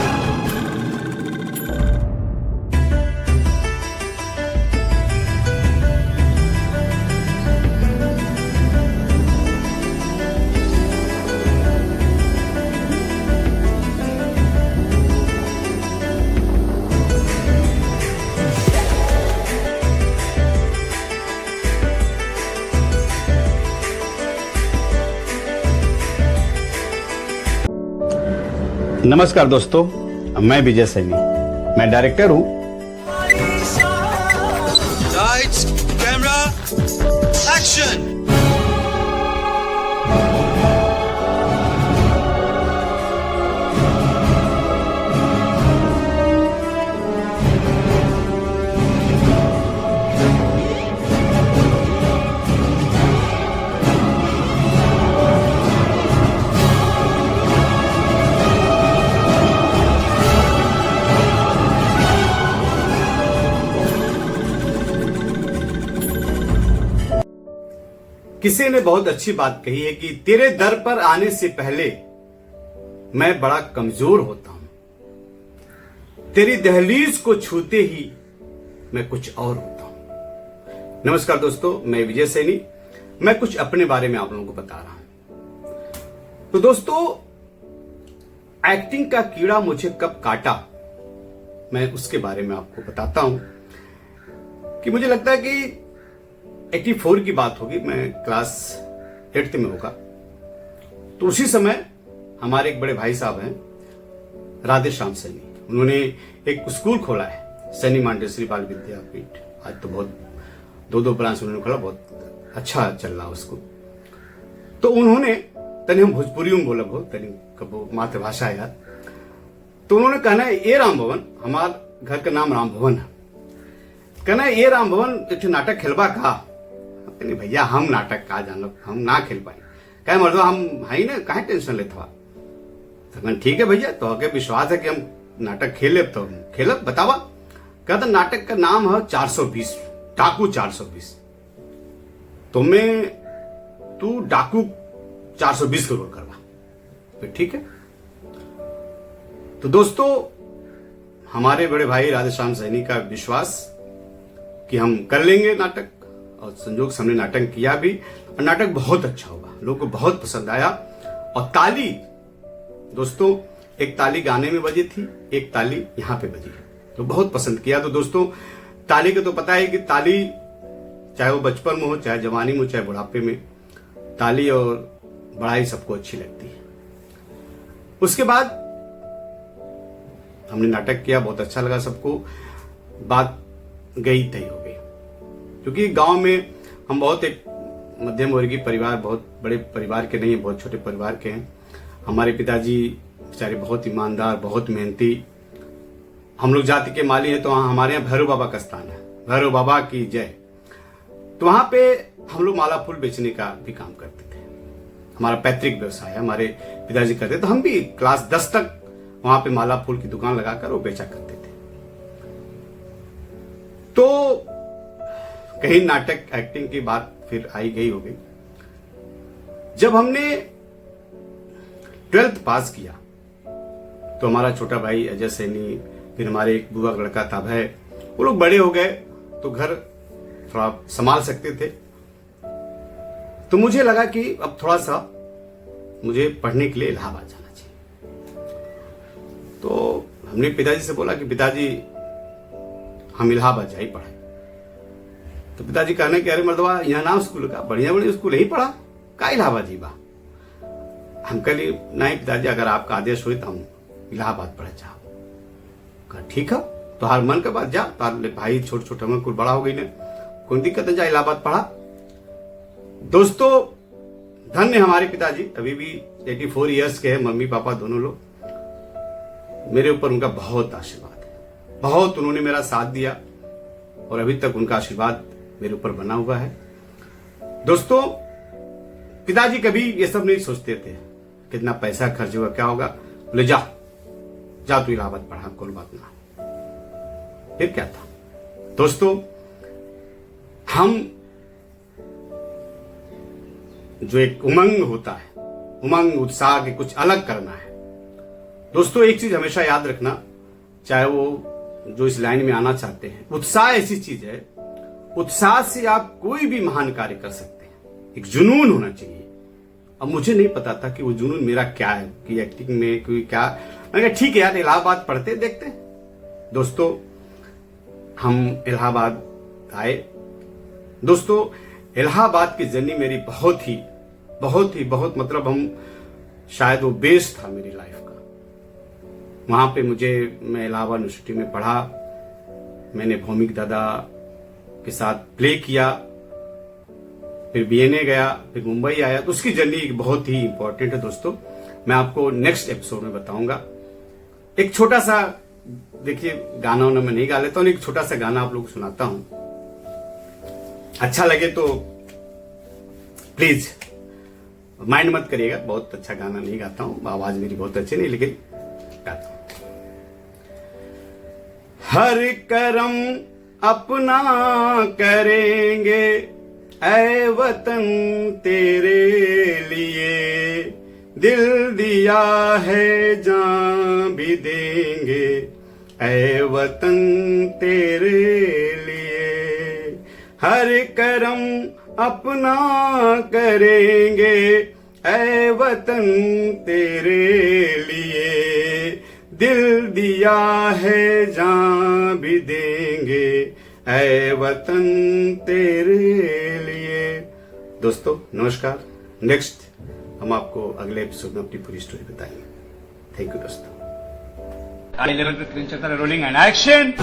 नमस्कार दोस्तों, मैं विजय सैनी, मैं डायरेक्टर हूं। Lights, camera, action! किसी ने बहुत अच्छी बात कही है कि तेरे दर पर आने से पहले मैं बड़ा कमजोर होता हूं, तेरी दहलीज को छूते ही मैं कुछ और होता हूं। नमस्कार दोस्तों, मैं विजय सैनी। मैं कुछ अपने बारे में आप लोगों को बता रहा हूं। तो दोस्तों, एक्टिंग का कीड़ा मुझे कब काटा, मैं उसके बारे में आपको बताता हूं। कि मुझे लगता है कि 84 की बात होगी, मैं क्लास 8th में होगा। तो उसी समय हमारे एक बड़े भाई साहब हैं, राधे श्याम सैनी, उन्होंने एक स्कूल खोला है, सैनी मांडेश्वरी बाल विद्यापीठ। आज तो बहुत 2 ब्रांच उन्होंने खोला, बहुत अच्छा चल रहा उसको। तो उन्होंने तनी हम भोजपुरी में बोला बहुत तनी कबो मातृभाषा है यार, तो उन्होंने कहना है ये राम भवन, हमारे घर का नाम राम भवन है, कहना है ये राम भवन एक नाटक खेलबा का। नहीं भैया हम नाटक का जानो, हम ना खेल पाए, कहे मर्दवा हम है ना, काहे टेंशन लेता। तो ठीक है भैया, तो आगे विश्वास है कि हम नाटक खेले, तो खेलब बतावा। कहता नाटक का नाम है 420, डाकू 420। तो मैं तू डाकू 420 का रोल करवा, तो ठीक है। तो दोस्तों हमारे बड़े भाई राधेश्याम सैनी का विश्वास कि हम कर लेंगे नाटक, और संजोग से हमने नाटक किया भी, और नाटक बहुत अच्छा हुआ, लोगों को बहुत पसंद आया। और ताली दोस्तों, एक ताली गाने में बजी थी, एक ताली यहां पे बजी, तो बहुत पसंद किया। तो दोस्तों ताली का तो पता है कि ताली चाहे वो बचपन में हो, चाहे जवानी में हो, चाहे बुढ़ापे में, ताली और बड़ाई सबको अच्छी लगती है। उसके बाद हमने नाटक किया, बहुत अच्छा लगा सबको, बात गई तय हो गई। क्योंकि गांव में हम बहुत एक मध्यम वर्गीय परिवार, बहुत बड़े परिवार के नहीं है, बहुत छोटे परिवार के हैं। हमारे पिताजी बेचारे बहुत ईमानदार, बहुत मेहनती, हम लोग जाति के माली हैं। तो हमारे यहाँ भैरव बाबा का स्थान है, भैरव बाबा की जय। तो वहां पे हम लोग माला फूल बेचने का भी काम करते थे, हमारा पैतृक व्यवसाय है, हमारे पिताजी करते। तो हम भी क्लास 10 तक वहां पे माला फूल की दुकान लगाकर वो बेचा करते थे। तो कहीं नाटक एक्टिंग की बात फिर आई गई हो गई। जब हमने 12th पास किया तो हमारा छोटा भाई अजय सैनी, फिर हमारे एक बुआ का लड़का था भय, वो लोग बड़े हो गए तो घर थोड़ा संभाल सकते थे। तो मुझे लगा कि अब थोड़ा सा मुझे पढ़ने के लिए इलाहाबाद जाना चाहिए। तो हमने पिताजी से बोला कि पिताजी हम इलाहाबाद जाए पढ़े। तो पिताजी कहने कि अरे मर्दवा यहाँ नाम स्कूल का बढ़िया बढ़िया स्कूल ही पढ़ा, का इलाहाबाद जी बा। हम कहली नहीं पिताजी, अगर आपका आदेश हुई तो हम इलाहाबाद पढ़े जाओ। कहा ठीक है, तो हर मन के बात जा, तार भाई छोटे छोटे में कुछ बड़ा हो गई ने, कोई दिक्कत है, जा इलाहाबाद पढ़ा। दोस्तों धन्य हमारे पिताजी, अभी भी 84 ईयर्स के हैं, मम्मी पापा दोनों लोग। मेरे ऊपर उनका बहुत आशीर्वाद है, बहुत उन्होंने मेरा साथ दिया और अभी तक उनका आशीर्वाद मेरे ऊपर बना हुआ है। दोस्तों पिताजी कभी ये सब नहीं सोचते थे कितना पैसा खर्च होगा, क्या होगा, बोले जा जा तू इलाहाबाद पढ़ा, कोई बात ना। फिर क्या था दोस्तों, हम जो एक उमंग होता है, उमंग उत्साह के कुछ अलग करना है। दोस्तों एक चीज हमेशा याद रखना, चाहे वो जो इस लाइन में आना चाहते हैं, उत्साह ऐसी चीज है, उत्साह से आप कोई भी महान कार्य कर सकते हैं। एक जुनून होना चाहिए। अब मुझे नहीं पता था कि वो जुनून मेरा क्या है, कि एक्टिंग में कोई क्या। मैंने कहा ठीक है यार, इलाहाबाद पढ़ते देखते हैं। दोस्तों हम इलाहाबाद आए। दोस्तों इलाहाबाद की जर्नी मेरी बहुत मतलब हम शायद वो बेस था मेरी लाइफ का। वहां पे मैं इलाहाबाद यूनिवर्सिटी में पढ़ा, मैंने भौमिक दादा के साथ प्ले किया, फिर बीएनए गया, फिर मुंबई आया। तो उसकी जर्नी बहुत ही इंपॉर्टेंट है दोस्तों, मैं आपको नेक्स्ट एपिसोड में बताऊंगा। एक छोटा सा देखिए, गाना वाना मैं नहीं गा लेता हूं, एक छोटा सा गाना आप लोग सुनाता हूं, अच्छा लगे तो प्लीज माइंड मत करिएगा। बहुत अच्छा गाना नहीं गाता हूं, आवाज मेरी बहुत अच्छी नहीं, लेकिन गाता हूं। हर करम अपना करेंगे ऐ वतन तेरे लिए, दिल दिया है जान भी देंगे ऐ वतन तेरे लिए। हर करम अपना करेंगे ऐ वतन तेरे लिए, दिल दिया है जान भी देंगे ऐ वतन तेरे लिए। दोस्तों नमस्कार, नेक्स्ट हम आपको अगले एपिसोड में अपनी पूरी स्टोरी बताएंगे। थैंक यू दोस्तों। आई लेवल पे स्क्रीन चलता है, रोलिंग एंड एक्शन।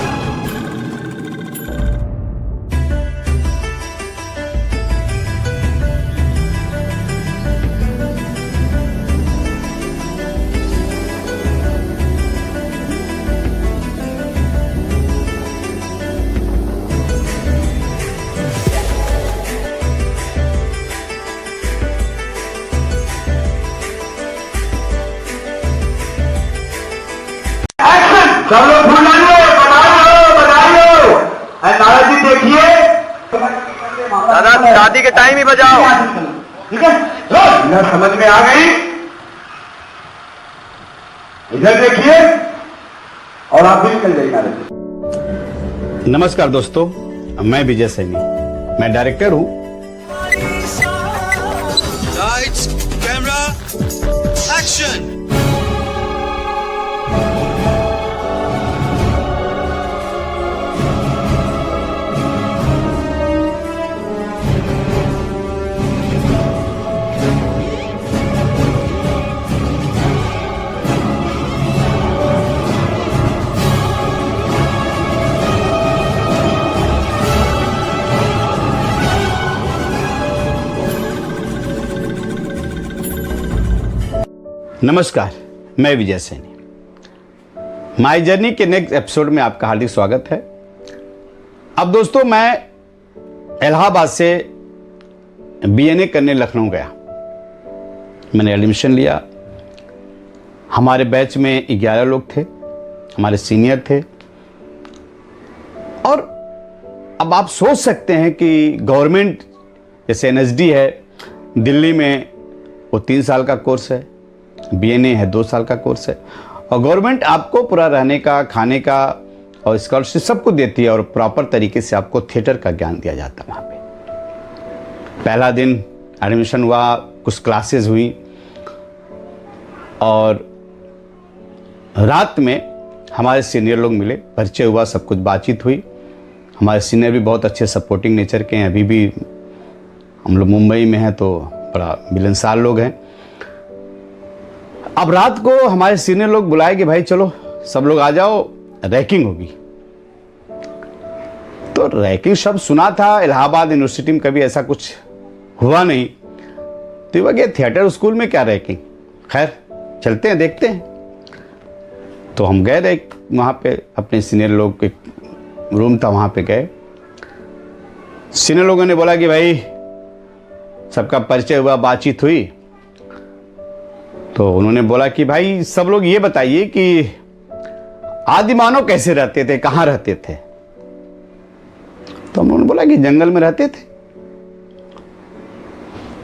देखिए। दादा शादी के टाइम ही बजाओ। ठीक है, न समझ में आ गई। इधर देखिए और आप भी निकल जाइए नारे से। नमस्कार दोस्तों, मैं विजय सैनी, मैं डायरेक्टर हूं। Lights, camera, action! नमस्कार, मैं विजय सैनी। माई जर्नी के नेक्स्ट एपिसोड में आपका हार्दिक स्वागत है। अब दोस्तों, मैं इलाहाबाद से बीएनए करने लखनऊ गया। मैंने एडमिशन लिया। हमारे बैच में 11 लोग थे, हमारे सीनियर थे। और अब आप सोच सकते हैं कि गवर्नमेंट जैसे एनएसडी है दिल्ली में, वो 3 साल का कोर्स है, बीएनए है 2 साल का कोर्स है, और गवर्नमेंट आपको पूरा रहने का, खाने का और स्कॉलरशिप सब कुछ देती है, और प्रॉपर तरीके से आपको थिएटर का ज्ञान दिया जाता है वहाँ पे। पहला दिन एडमिशन हुआ, कुछ क्लासेस हुई, और रात में हमारे सीनियर लोग मिले, परिचय हुआ, सब कुछ बातचीत हुई। हमारे सीनियर भी बहुत अच्छे सपोर्टिंग नेचर के हैं। अभी भी हम लोग मुंबई में हैं तो बड़ा मिलनसार लोग हैं। अब रात को हमारे सीनियर लोग बुलाए कि भाई चलो सब लोग आ जाओ, रैकिंग होगी। तो रैकिंग शब्द सुना था, इलाहाबाद यूनिवर्सिटी में कभी ऐसा कुछ हुआ नहीं। तो ये थिएटर स्कूल में क्या रैकिंग, खैर चलते हैं देखते हैं। तो हम गए रहे वहाँ पे, अपने सीनियर लोग के रूम था, वहाँ पे गए। सीनियर लोगों ने बोला कि भाई सबका परिचय हुआ, बातचीत हुई। तो उन्होंने बोला कि भाई सब लोग ये बताइए कि आदिमानव कैसे रहते थे, कहाँ रहते थे। तो उन्होंने बोला कि जंगल में रहते थे,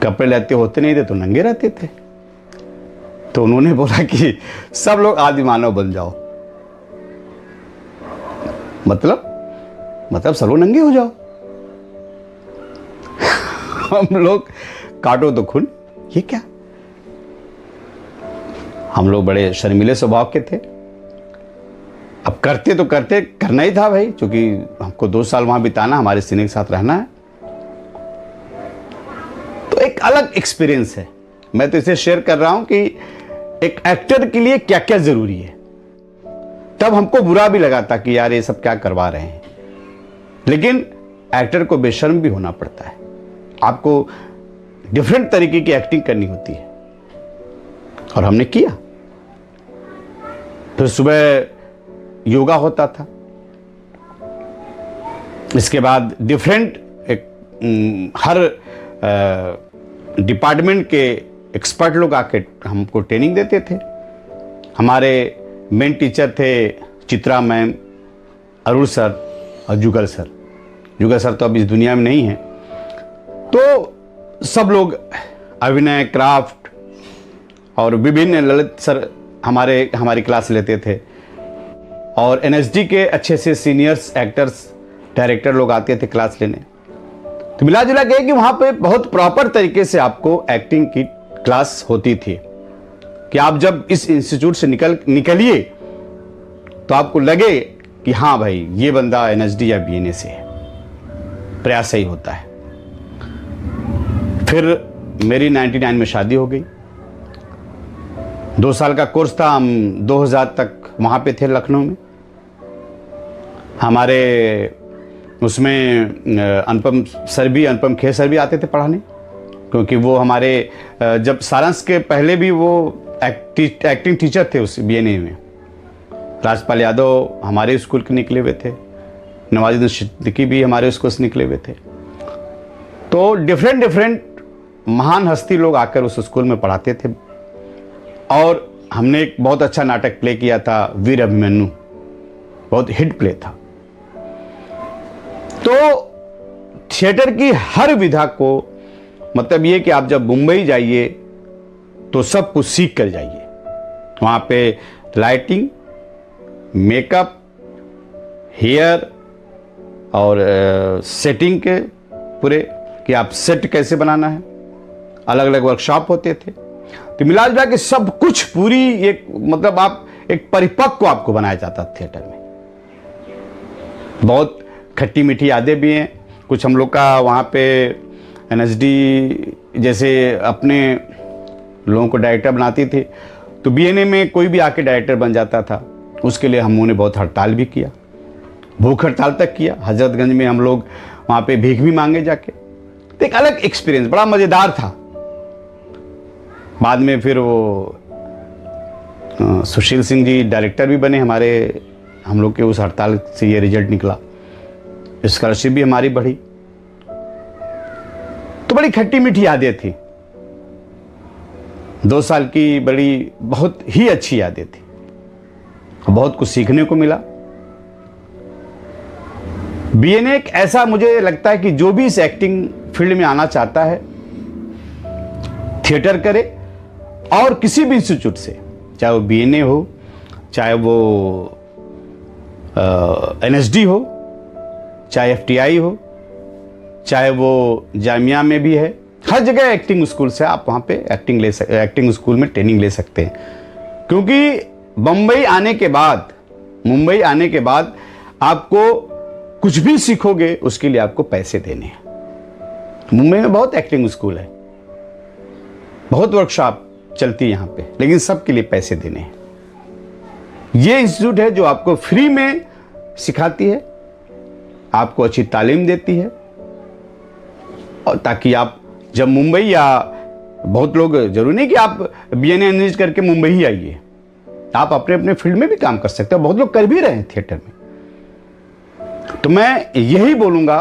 कपड़े लेते होते नहीं थे तो नंगे रहते थे। तो उन्होंने बोला कि सब लोग आदिमानव बन जाओ। मतलब सब लोग नंगे हो जाओ। हम लोग काटो तो खून, ये क्या। हम लोग बड़े शर्मीले स्वभाव के थे। अब करते तो करते, करना ही था भाई, क्योंकि हमको 2 साल वहां बिताना, हमारे सीनियर के साथ रहना है। तो एक अलग एक्सपीरियंस है। मैं तो इसे शेयर कर रहा हूं कि एक एक्टर के लिए क्या क्या जरूरी है। तब हमको बुरा भी लगा था कि यार ये सब क्या करवा रहे हैं, लेकिन एक्टर को बेशर्म भी होना पड़ता है। आपको डिफरेंट तरीके की एक्टिंग करनी होती है, और हमने किया। फिर सुबह योगा होता था, इसके बाद डिफरेंट हर डिपार्टमेंट के एक्सपर्ट लोग आके हमको ट्रेनिंग देते थे। हमारे मेन टीचर थे चित्रा मैम, अरुण सर और जुगल सर। जुगल सर तो अब इस दुनिया में नहीं है। तो सब लोग अभिनय, क्राफ्ट और विभिन्न, ललित सर हमारी क्लास लेते थे, और एनएसडी के अच्छे से सीनियर्स, एक्टर्स, डायरेक्टर लोग आते थे क्लास लेने। तो मिला जुला के कि वहाँ पे बहुत प्रॉपर तरीके से आपको एक्टिंग की क्लास होती थी, कि आप जब इस इंस्टीट्यूट से निकलिए तो आपको लगे कि हाँ भाई ये बंदा एनएसडी या बीएनए से है। प्रयास सही होता है। फिर मेरी 99 में शादी हो गई। 2 साल का कोर्स था, हम 2000 तक वहाँ पे थे लखनऊ में। हमारे उसमें अनुपम खेर सर भी आते थे पढ़ाने, क्योंकि वो हमारे जब सारांश के पहले भी वो एक्टिंग टीचर थे उस बीएनए में। राजपाल यादव हमारे स्कूल के निकले हुए थे, नवाजुद्दीन सिद्दीकी भी हमारे स्कूल से निकले हुए थे। तो डिफरेंट महान हस्ती लोग आकर उस स्कूल में पढ़ाते थे। और हमने एक बहुत अच्छा नाटक प्ले किया था, वीर अभिमन्यु, बहुत हिट प्ले था। तो थिएटर की हर विधा को, मतलब ये कि आप जब मुंबई जाइए तो सब कुछ सीख कर जाइए। वहाँ पे लाइटिंग, मेकअप, हेयर और सेटिंग के पूरे, कि आप सेट कैसे बनाना है, अलग अलग वर्कशॉप होते थे। तो मिला जुला के सब कुछ पूरी एक, मतलब आप एक परिपक्व आपको बनाया जाता थिएटर में। बहुत खट्टी मीठी यादें भी हैं। कुछ हम लोग का वहाँ पे एनएसडी जैसे अपने लोगों को डायरेक्टर बनाती थी, तो बीएनए में कोई भी आके डायरेक्टर बन जाता था। उसके लिए हम लोगों ने बहुत हड़ताल भी किया, भूख हड़ताल तक किया। हजरतगंज में हम लोग वहाँ पे भीख भी मांगे जाके। तो एक अलग एक्सपीरियंस, बड़ा मज़ेदार था। बाद में फिर वो सुशील सिंह जी डायरेक्टर भी बने हमारे, हम लोग के उस हड़ताल से ये रिजल्ट निकला। स्कॉलरशिप भी हमारी बढ़ी। तो बड़ी खट्टी मीठी यादें थी। 2 साल की बड़ी बहुत ही अच्छी यादें थी। बहुत कुछ सीखने को मिला। बीएनए एक ऐसा, मुझे लगता है कि जो भी इस एक्टिंग फील्ड में आना चाहता है, थिएटर करे, और किसी भी इंस्टीट्यूट से, चाहे वो बीएनए हो, चाहे वो एनएसडी हो, चाहे एफटीआई हो, चाहे वो जामिया में भी है, हर जगह एक्टिंग स्कूल से आप वहाँ पे एक्टिंग स्कूल में ट्रेनिंग ले सकते हैं। क्योंकि मुंबई आने के बाद आपको कुछ भी सीखोगे उसके लिए आपको पैसे देने हैं। मुंबई में बहुत एक्टिंग स्कूल है, बहुत वर्कशॉप चलती है यहाँ पे, लेकिन सबके लिए पैसे देने हैं। ये इंस्टीट्यूट है जो आपको फ्री में सिखाती है, आपको अच्छी तालीम देती है, और ताकि आप जब मुंबई, या बहुत लोग, जरूरी नहीं कि आप बीएनए एनएसडी करके मुंबई ही आइए, आप अपने अपने फील्ड में भी काम कर सकते हो। बहुत लोग कर भी रहे हैं थिएटर में। तो मैं यही बोलूंगा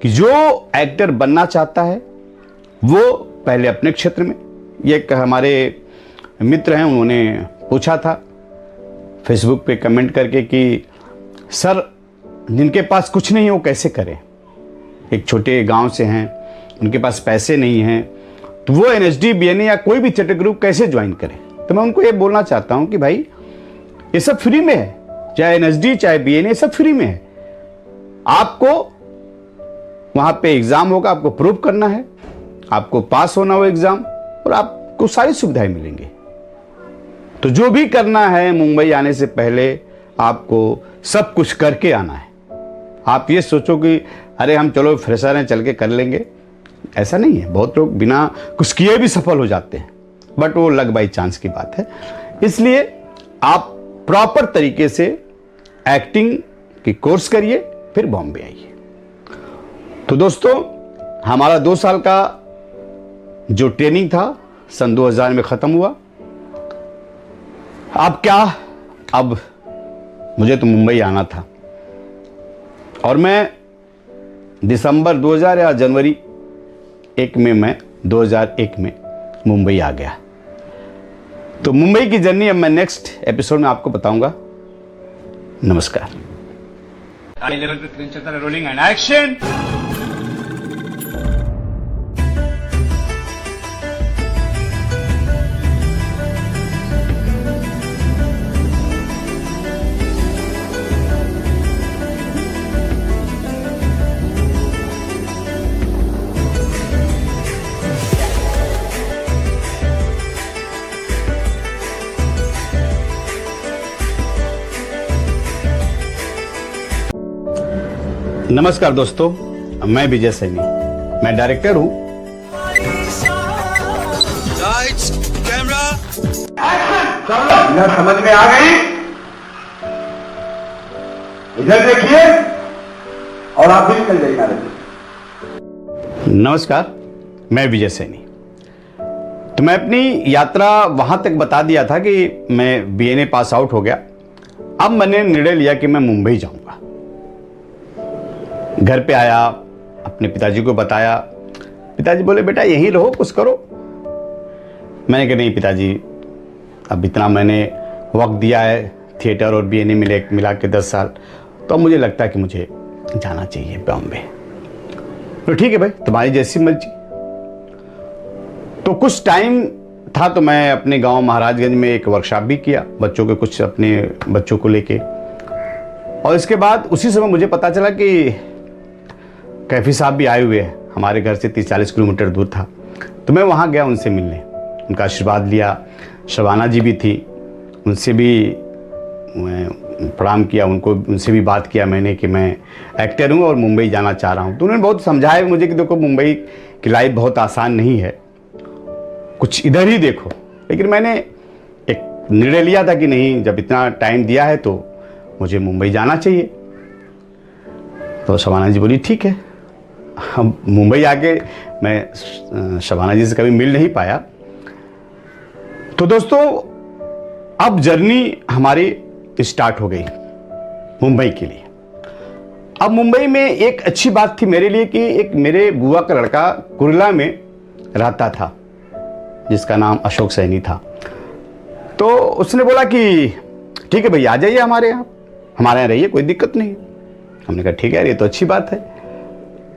कि जो एक्टर बनना चाहता है वो पहले अपने क्षेत्र में, ये एक हमारे मित्र हैं, उन्होंने पूछा था फेसबुक पे कमेंट करके कि सर, जिनके पास कुछ नहीं है वो कैसे करें, एक छोटे गांव से हैं, उनके पास पैसे नहीं हैं, तो वो एनएसडी, बीएनए या कोई भी थिएटर ग्रुप कैसे ज्वाइन करें। तो मैं उनको ये बोलना चाहता हूं कि भाई ये सब फ्री में है, चाहे एनएसडी चाहे बीएनए, सब फ्री में है। आपको वहां पे एग्जाम होगा, आपको प्रूव करना है, आपको पास होना हो एग्जाम, और आपको सारी सुविधाएं मिलेंगी। तो जो भी करना है, मुंबई आने से पहले आपको सब कुछ करके आना है। आप ये सोचो कि अरे हम चलो फ्रेशर हैं, चल के कर लेंगे, ऐसा नहीं है। बहुत लोग बिना कुछ किए भी सफल हो जाते हैं, बट वो लक बाई चांस की बात है। इसलिए आप प्रॉपर तरीके से एक्टिंग की कोर्स करिए, फिर बॉम्बे आइए। तो दोस्तों, हमारा 2 साल का जो ट्रेनिंग था सन 2000 में ख़त्म हुआ। अब मुझे तो मुंबई आना था, और मैं दिसंबर 2000 या जनवरी 1 में, मैं 2001 में मुंबई आ गया। तो मुंबई की जर्नी अब मैं नेक्स्ट एपिसोड में आपको बताऊंगा। नमस्कार। Rolling and action. नमस्कार दोस्तों, मैं विजय सैनी, मैं डायरेक्टर हूं। लाइट्स, कैमरा, इधर समझ में आ गई? इधर देखिए, और आप भी निकल जाइए। नमस्कार, मैं विजय सैनी। तो मैं अपनी यात्रा वहां तक बता दिया था कि मैं बीएनए पास आउट हो गया। अब मैंने निर्णय लिया कि मैं मुंबई जाऊंगा। घर पे आया, अपने पिताजी को बताया। पिताजी बोले बेटा यहीं रहो, कुछ करो। मैंने कहा नहीं पिताजी, अब इतना मैंने वक्त दिया है थिएटर और बीएनए मिला के 10 साल, तो अब मुझे लगता है कि मुझे जाना चाहिए बॉम्बे। तो ठीक है भाई, तुम्हारी जैसी मर्जी। तो कुछ टाइम था तो मैं अपने गांव महाराजगंज में एक वर्कशॉप भी किया बच्चों के, कुछ अपने बच्चों को लेके। और इसके बाद उसी समय मुझे पता चला कि कैफी साहब भी आए हुए हैं, हमारे घर से 30-40 किलोमीटर दूर था। तो मैं वहाँ गया उनसे मिलने, उनका आशीर्वाद लिया। शबाना जी भी थी, उनसे भी मैं प्रणाम किया, उनसे भी बात किया मैंने कि मैं एक्टर हूँ और मुंबई जाना चाह रहा हूँ। तो उन्होंने बहुत समझाया मुझे कि देखो मुंबई की लाइफ बहुत आसान नहीं है, कुछ इधर ही देखो। लेकिन मैंने एक निर्णय लिया था कि नहीं, जब इतना टाइम दिया है तो मुझे मुंबई जाना चाहिए। तो शबाना जी बोली ठीक है। हम मुंबई आके मैं शबाना जी से कभी मिल नहीं पाया। तो दोस्तों अब जर्नी हमारी स्टार्ट हो गई मुंबई के लिए। अब मुंबई में एक अच्छी बात थी मेरे लिए कि एक मेरे बुआ का लड़का कुर्ला में रहता था जिसका नाम अशोक सैनी था। तो उसने बोला कि ठीक है भैया आ जाइए हमारे यहाँ रहिए, कोई दिक्कत नहीं। हमने कहा ठीक है यार, ये तो अच्छी बात है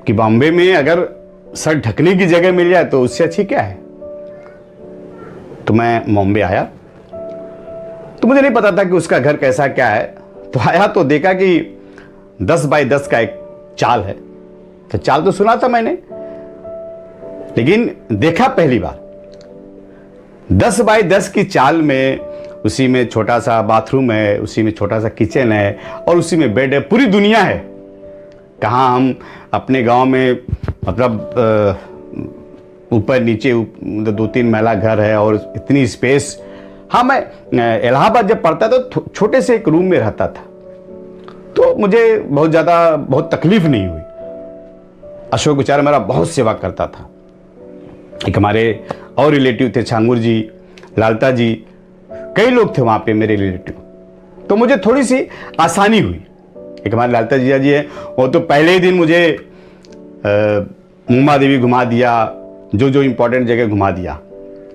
कि बॉम्बे में अगर सर ढकने की जगह मिल जाए तो उससे अच्छी क्या है। तो मैं बॉम्बे आया, तो मुझे नहीं पता था कि उसका घर कैसा क्या है। तो आया तो देखा कि 10 बाय 10 का एक चाल है। तो चाल तो सुना था मैंने, लेकिन देखा पहली बार। 10 बाय 10 की चाल में, उसी में छोटा सा बाथरूम है, उसी में छोटा सा किचन है और उसी में बेड है, पूरी दुनिया है। कहाँ हम अपने गांव में मतलब ऊपर नीचे 2-3 महला घर है और इतनी स्पेस। हाँ, मैं इलाहाबाद जब पढ़ता था तो छोटे से एक रूम में रहता था, तो मुझे बहुत तकलीफ नहीं हुई। अशोक बेचारा मेरा बहुत सेवा करता था। एक हमारे और रिलेटिव थे, छांगुर जी, लालता जी, कई लोग थे वहाँ पे मेरे रिलेटिव। तो मुझे थोड़ी सी आसानी हुई। एक हमारे लालता जीजा जी है, वो तो पहले ही दिन मुझे मुंबा देवी घुमा दिया, जो इम्पोर्टेंट जगह घुमा दिया।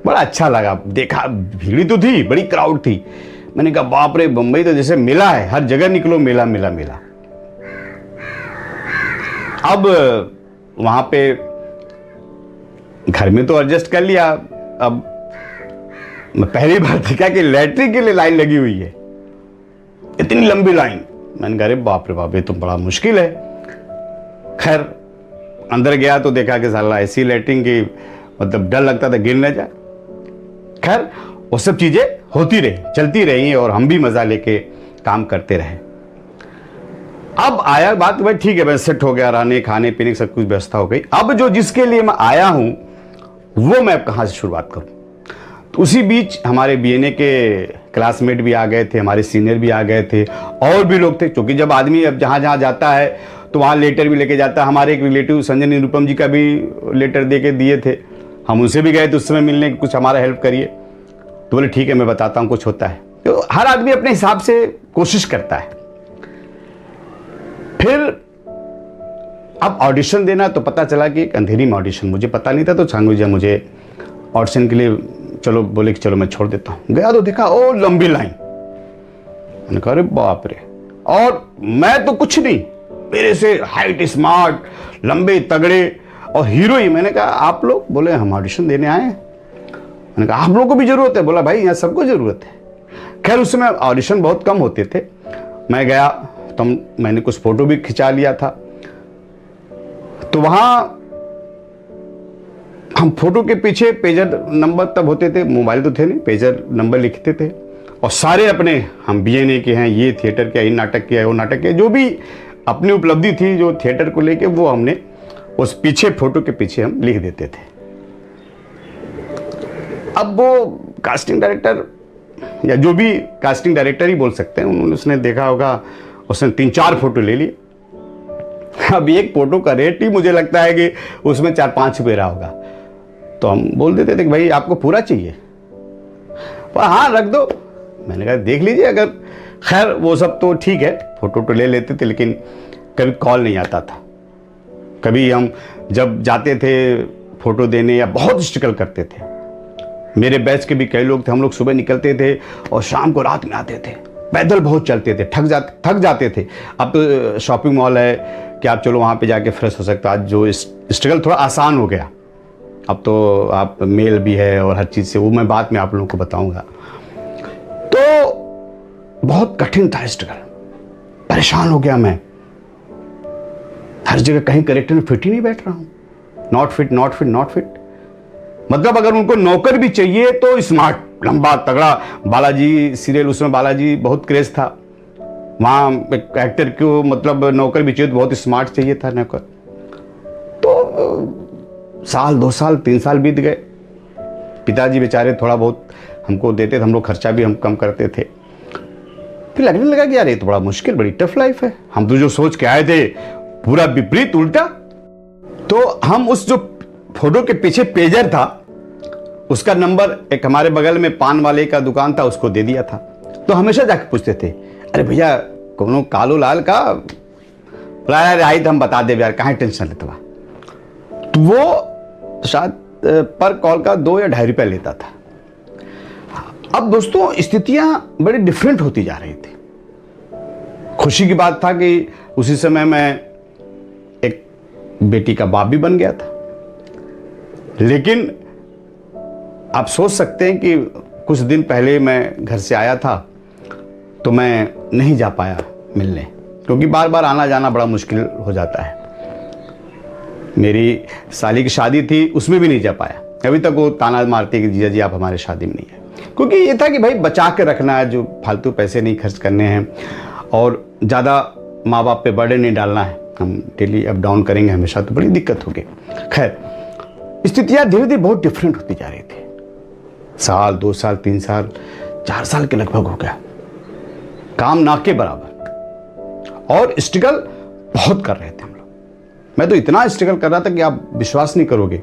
बड़ा अच्छा लगा। देखा भीड़ तो थी, बड़ी क्राउड थी। मैंने कहा बाप रे, बम्बई तो जैसे मेला है, हर जगह निकलो मेला मेला मेला। अब वहां पे घर में तो एडजस्ट कर लिया। अब मैं पहली बार देखा कि लैट्रिन के लिए लाइन लगी हुई है, इतनी लंबी लाइन। मैंने कहा अरे बाप रे बाप, ये तो बड़ा मुश्किल है। खैर अंदर गया तो देखा कि साला ऐसी लैट्रिन की मतलब डर लगता था गिर न जाए। खैर वो सब चीजें होती रही, चलती रही और हम भी मजा लेके काम करते रहे। अब आया बात, भाई ठीक है, मैं सेट हो गया, रहने खाने पीने की सब कुछ व्यवस्था हो गई। अब जो जिसके लिए मैं आया हूं वो मैं कहां से शुरुआत करूं। तो उसी बीच हमारे बीएनए के क्लासमेट भी आ गए थे, हमारे सीनियर भी आ गए थे और भी लोग थे। क्योंकि जब आदमी अब जहां जहां जाता है तो वहां लेटर भी लेके जाता है। हमारे एक रिलेटिव संजय निरुपम जी का भी लेटर दे के दिए थे, हम उनसे भी गए थे उस समय मिलने, कुछ हमारा हेल्प करिए। तो बोले ठीक है मैं बताता हूँ कुछ होता है। तो हर आदमी अपने हिसाब से कोशिश करता है। फिर अब ऑडिशन देना, तो पता चला कि एक अंधेरी में ऑडिशन, मुझे पता नहीं था। तो छांगू जी मुझे ऑडिशन के लिए चलो बोले कि चलो मैं छोड़ देता हूँ। गया तो देखा ओ लंबी लाइन। मैंने कहा अरे बाप रे, और मैं तो कुछ नहीं, मेरे से हाइट, स्मार्ट, लंबे तगड़े और हीरो ही। मैंने कहा आप लोग? बोले हम ऑडिशन देने आए हैं। मैंने कहा आप लोगों को भी जरूरत है? बोला भाई यहाँ सबको जरूरत है। खैर उस समय ऑडिशन बहुत कम होते थे। मैं गया तो मैंने कुछ फोटो भी खिंचा लिया था। तो वहां हम फोटो के पीछे पेजर नंबर तब होते थे, मोबाइल तो थे नहीं, पेजर नंबर लिखते थे और सारे अपने, हम बीएनए के हैं, ये थिएटर किया, ये नाटक किया, वो नाटक किया, जो भी अपनी उपलब्धि थी जो थिएटर को लेके, वो हमने उस पीछे फोटो के पीछे हम लिख देते थे। अब वो कास्टिंग डायरेक्टर या जो भी कास्टिंग डायरेक्टर ही बोल सकते हैं, उन्होंने उसने देखा होगा, उसने 3-4 फोटो ले लिए। अब एक फोटो का रेट ही मुझे लगता है कि उसमें 4-5 रुपये रहा होगा। तो हम बोल देते थे कि भाई आपको पूरा चाहिए? हाँ रख दो। मैंने कहा देख लीजिए अगर। खैर वो सब तो ठीक है, फोटो तो ले लेते थे, लेकिन कभी कॉल नहीं आता था। कभी हम जब जाते थे फोटो देने या बहुत स्ट्रगल करते थे। मेरे बैच के भी कई लोग थे, हम लोग सुबह निकलते थे और शाम को रात में आते थे, पैदल बहुत चलते थे, थक जाते थे। अब तो शॉपिंग मॉल है, कि आप चलो वहाँ पे जाके फ्रेश हो सकते हो। आज जो स्ट्रगल थोड़ा आसान हो गया, अब तो आप मेल भी है और हर चीज़ से, वो मैं बाद में आप लोगों को बताऊंगा। तो बहुत कठिन था स्ट्रगल, परेशान हो गया मैं। हर जगह कहीं करेक्टर में फिट ही नहीं बैठ रहा हूँ, not fit not fit not fit. मतलब अगर उनको नौकर भी चाहिए तो स्मार्ट, लंबा तगड़ा। बालाजी सीरियल, उसमें बालाजी बहुत क्रेज था, वहाँ एक एक्टर को मतलब नौकर भी चाहिए तो बहुत स्मार्ट चाहिए था नौकर। तो साल 2 साल 3 साल बीत गए। पिताजी बेचारे थोड़ा बहुत हमको देते थे, हम लोग खर्चा भी हम कम करते थे। फिर लगने लगा कि यार ये तो बड़ा मुश्किल, बड़ी टफ लाइफ है। हम तो जो सोच के आए थे पूरा विपरीत, उल्टा। तो हम उस जो फोटो के पीछे पेजर था, उसका नंबर एक हमारे बगल में पान वाले का दुकान था, उसको दे दिया था। तो हमेशा जाके पूछते थे, अरे भैया कोनो कालो लाल का आई तो हम बता दे यार, कहाँ टेंशन लेता। तो वो शायद पर कॉल का 2 या 2.5 रुपया लेता था। अब दोस्तों स्थितियां बड़ी डिफरेंट होती जा रही थी। खुशी की बात था कि उसी समय मैं एक बेटी का बाप भी बन गया था, लेकिन आप सोच सकते हैं कि कुछ दिन पहले मैं घर से आया था तो मैं नहीं जा पाया मिलने, क्योंकि बार बार आना जाना बड़ा मुश्किल हो जाता है। मेरी साली की शादी थी, उसमें भी नहीं जा पाया। अभी तक वो ताना मारती है कि जीजा जी आप हमारे शादी में नहीं है, क्योंकि ये था कि भाई बचा के रखना है, जो फालतू पैसे नहीं खर्च करने हैं और ज़्यादा माँ बाप पे बर्डन नहीं डालना है। हम डेली अप डाउन करेंगे हमेशा तो बड़ी दिक्कत होगी। खैर, स्थितियाँ धीरे धीरे बहुत डिफरेंट होती जा रही थी। साल 2 साल 3 साल 4 साल के लगभग हो गया, काम ना के बराबर, और स्ट्रगल बहुत कर रहे थे हम लोग। मैं तो इतना स्ट्रगल कर रहा था कि आप विश्वास नहीं करोगे,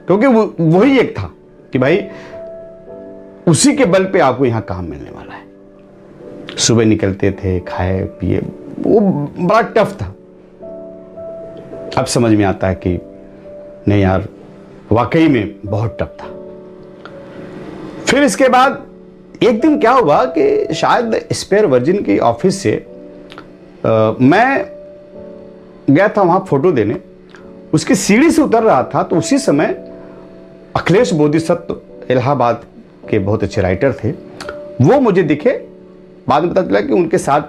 क्योंकि वही एक था कि भाई उसी के बल पे आपको यहाँ काम मिलने वाला है। सुबह निकलते थे, खाए पिए, वो बड़ा टफ था। अब समझ में आता है कि नहीं यार, वाकई में बहुत टफ था। फिर इसके बाद एक दिन क्या हुआ कि शायद स्पेयर वर्जिन की ऑफिस से मैं गया था वहाँ फोटो देने। उसकी सीढ़ी से उतर रहा था तो उसी समय अखिलेश बोधिसत्व इलाहाबाद के बहुत अच्छे राइटर थे, वो मुझे दिखे। बाद में पता चला कि उनके साथ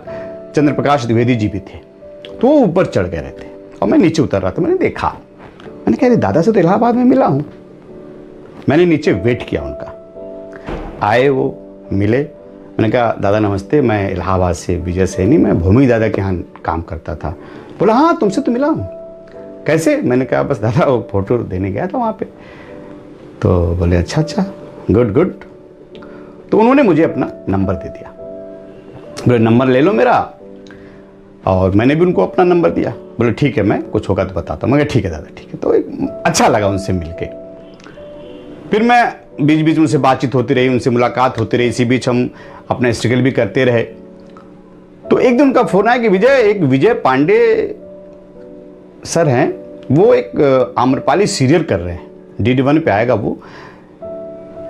चंद्र प्रकाश द्विवेदी जी भी थे। तो वो ऊपर चढ़ गए रहते और मैं नीचे उतर रहा था। मैंने देखा, मैंने कहा दादा से तो इलाहाबाद में मिला हूँ। मैंने नीचे वेट किया उनका, आए वो मिले। मैंने कहा दादा नमस्ते, मैं इलाहाबाद से विजय सैनी, मैं भूमि दादा के यहाँ काम करता था। बोला हाँ तुमसे तो मिला हूँ, कैसे? मैंने कहा बस दादा वो फोटो देने गया था वहाँ पे। तो बोले अच्छा अच्छा, गुड गुड। तो उन्होंने मुझे अपना नंबर दे दिया, बोले नंबर ले लो मेरा, और मैंने भी उनको अपना नंबर दिया। बोले ठीक है, मैं कुछ होगा तो बताता हूँ। मैं कहा ठीक है दादा ठीक है। तो अच्छा लगा उनसे मिलके। फिर मैं बीच बीच में उनसे बातचीत होती रही, उनसे मुलाकात होती रही, इसी बीच हम अपना स्ट्रगल भी करते रहे। तो एक दिन उनका फोन आया कि एक विजय पांडे सर हैं, वो एक आम्रपाली सीरियल कर रहे हैं, DD1 पे आएगा वो,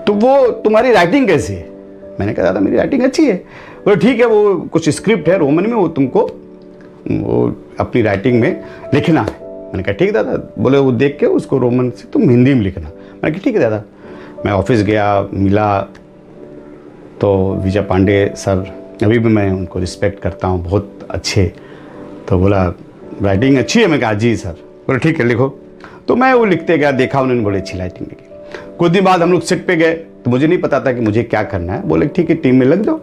तो वो तुम्हारी राइटिंग कैसी है? मैंने कहा दादा मेरी राइटिंग अच्छी है। बोले ठीक है, वो कुछ स्क्रिप्ट है रोमन में, वो तुमको वो अपनी राइटिंग में लिखना है। मैंने कहा ठीक है दादा। बोले वो देख के उसको रोमन से तुम हिंदी में लिखना। मैंने कहा ठीक है दादा। मैं ऑफिस गया, मिला तो विजय पांडे सर, अभी भी मैं उनको रिस्पेक्ट करता हूँ, बहुत अच्छे। तो बोला राइटिंग अच्छी है? मैं कहा जी सर। बोले ठीक है लिखो। तो मैं वो लिखते गया, देखा उन्होंने, बोले अच्छी राइटिंग लिखी। कुछ दिन बाद हम लोग सेट पे गए तो मुझे नहीं पता था कि मुझे क्या करना है। बोले ठीक है टीम में लग जाओ।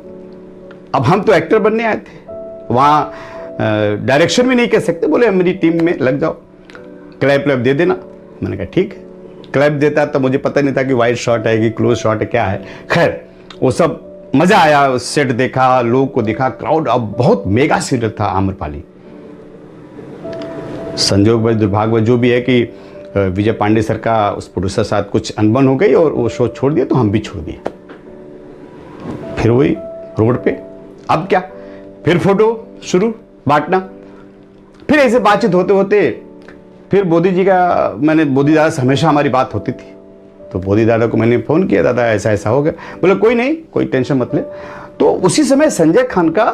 अब हम तो एक्टर बनने आए थे, वहाँ डायरेक्शन भी नहीं कर सकते। बोले मेरी टीम में लग जाओ, क्लैप व्लैप दे देना। मैंने कहा ठीक है। क्लैप देता तो मुझे पता नहीं था कि वाइड शॉट है कि क्लोज शॉट है, क्या है। खैर वो सब मज़ा आया, सेट देखा, लोग को देखा, क्राउड। अब बहुत मेगा सीरियल था आम्रपाली। संजोग वश दुर्भाग्य वश जो भी है कि विजय पांडे सर का उस प्रोड्यूसर साथ कुछ अनबन हो गई और वो शो छोड़ दिया, तो हम भी छोड़ दिए। फिर वही रोड पे। अब क्या, फिर फोटो शुरू बांटना। फिर ऐसे बातचीत होते होते फिर बोधी जी का, मैंने बोधी दादा से हमेशा हमारी बात होती थी, तो बोधी दादा को मैंने फ़ोन किया, दादा ऐसा ऐसा हो गया। बोले कोई नहीं, कोई टेंशन मत ले। तो उसी समय संजय खान का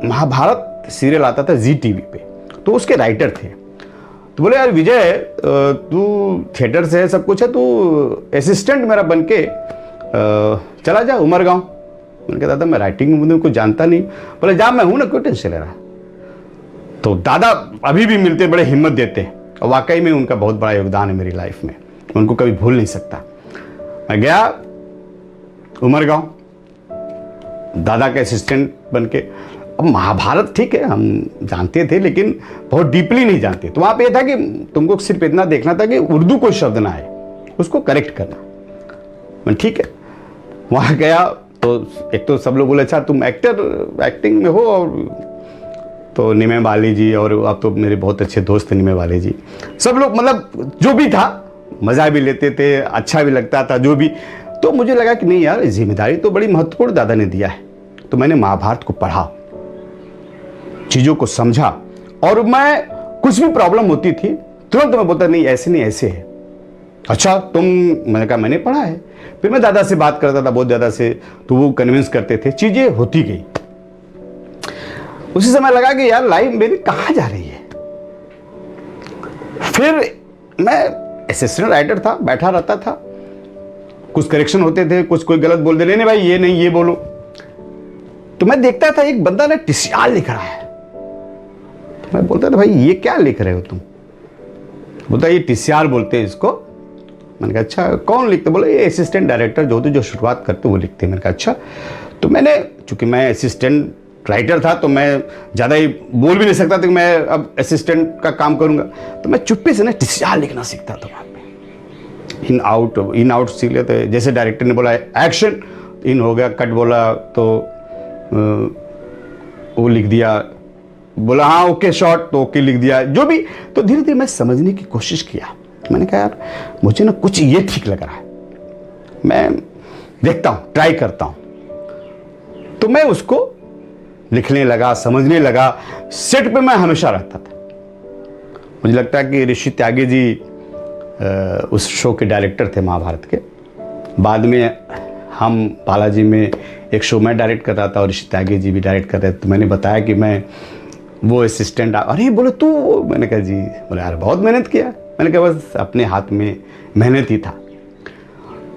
महाभारत सीरियल आता था जी TV पे, तो उसके राइटर थे। तो बोले यार विजय, तू थिएटर से है, सब कुछ है, तू असिस्टेंट मेरा बन के चला जा उमरगांव। मैंने कहा दादा मैं राइटिंग में कुछ जानता नहीं। बोले जा, मैं हूं ना, क्यों टेंशन ले रहा। तो दादा अभी भी मिलते, बड़े हिम्मत देते हैं, और वाकई में उनका बहुत बड़ा योगदान है मेरी लाइफ में, उनको कभी भूल नहीं सकता। मैं गया उमरगांव दादा के असिस्टेंट बन के। अब महाभारत ठीक है हम जानते थे, लेकिन बहुत डीपली नहीं जानते। तो वहाँ पे ये था कि तुमको सिर्फ इतना देखना था कि उर्दू कोई शब्द ना आए, उसको करेक्ट करना। मैं ठीक है, वहाँ गया तो एक तो सब लोग बोले अच्छा तुम एक्टिंग में हो, और तो निमे वाली जी, और अब तो मेरे बहुत अच्छे दोस्त निमे वाले जी, सब लोग मतलब जो भी था मज़ा भी लेते थे, अच्छा भी लगता था जो भी। तो मुझे लगा कि नहीं यार, जिम्मेदारी तो बड़ी महत्वपूर्ण दादा ने दिया है। तो मैंने महाभारत को पढ़ा, चीज़ों को समझा, और मैं कुछ भी प्रॉब्लम होती थी तुरंत मैं बोलता नहीं ऐसे नहीं ऐसे है। अच्छा तुम, मैंने कहा मैंने पढ़ा है। फिर मैं दादा से बात करता था बहुत ज़्यादा से, तो वो कन्विंस करते थे, चीज़ें होती गई। उसी समय लगा कि यार लाइफ मेरी कहाँ जा रही है। फिर मैं असिस्टेंट राइटर था, बैठा रहता था, कुछ करेक्शन होते थे, कुछ कोई गलत बोल दे, नहीं भाई ये नहीं ये बोलो। तो मैं देखता था एक बंदा ने टिसियार लिख रहा है। तो मैं बोलता था भाई ये क्या लिख रहे हो तुम। बोलता ये टिसियार बोलते हैं इसको। मैंने कहा अच्छा कौन लिखते। बोले ये असिस्टेंट डायरेक्टर जो होते जो शुरुआत करते वो लिखते हैं। मैंने कहा अच्छा। तो मैंने, चूंकि मैं असिस्टेंट राइटर था तो मैं ज़्यादा ही बोल भी नहीं सकता था कि मैं अब असिस्टेंट का काम करूँगा। तो मैं चुप्पी से ना टिसियार लिखना सीखता था वहाँ पे। इन आउट सीख लेते। जैसे डायरेक्टर ने बोला एक्शन, इन हो गया, कट बोला तो वो लिख दिया, बोला हाँ ओके शॉट तो ओके लिख दिया, जो भी। तो धीरे धीरे मैं समझने की कोशिश किया। मैंने कहा यार मुझे ना कुछ ये ठीक लग रहा है, मैं देखता हूँ, ट्राई करता हूँ। तो मैं उसको लिखने लगा, समझने लगा। सेट पे मैं हमेशा रहता था। मुझे लगता है कि ऋषि त्यागी जी उस शो के डायरेक्टर थे महाभारत के। बाद में हम बालाजी में एक शो मैं डायरेक्ट कर रहा था और ऋषि त्यागी जी भी डायरेक्ट कर रहे थे। तो मैंने बताया कि मैं वो असिस्टेंट। अरे बोले तू, मैंने कहा जी। बोले यार बहुत मेहनत किया। मैंने कहा बस अपने हाथ में मेहनत ही था।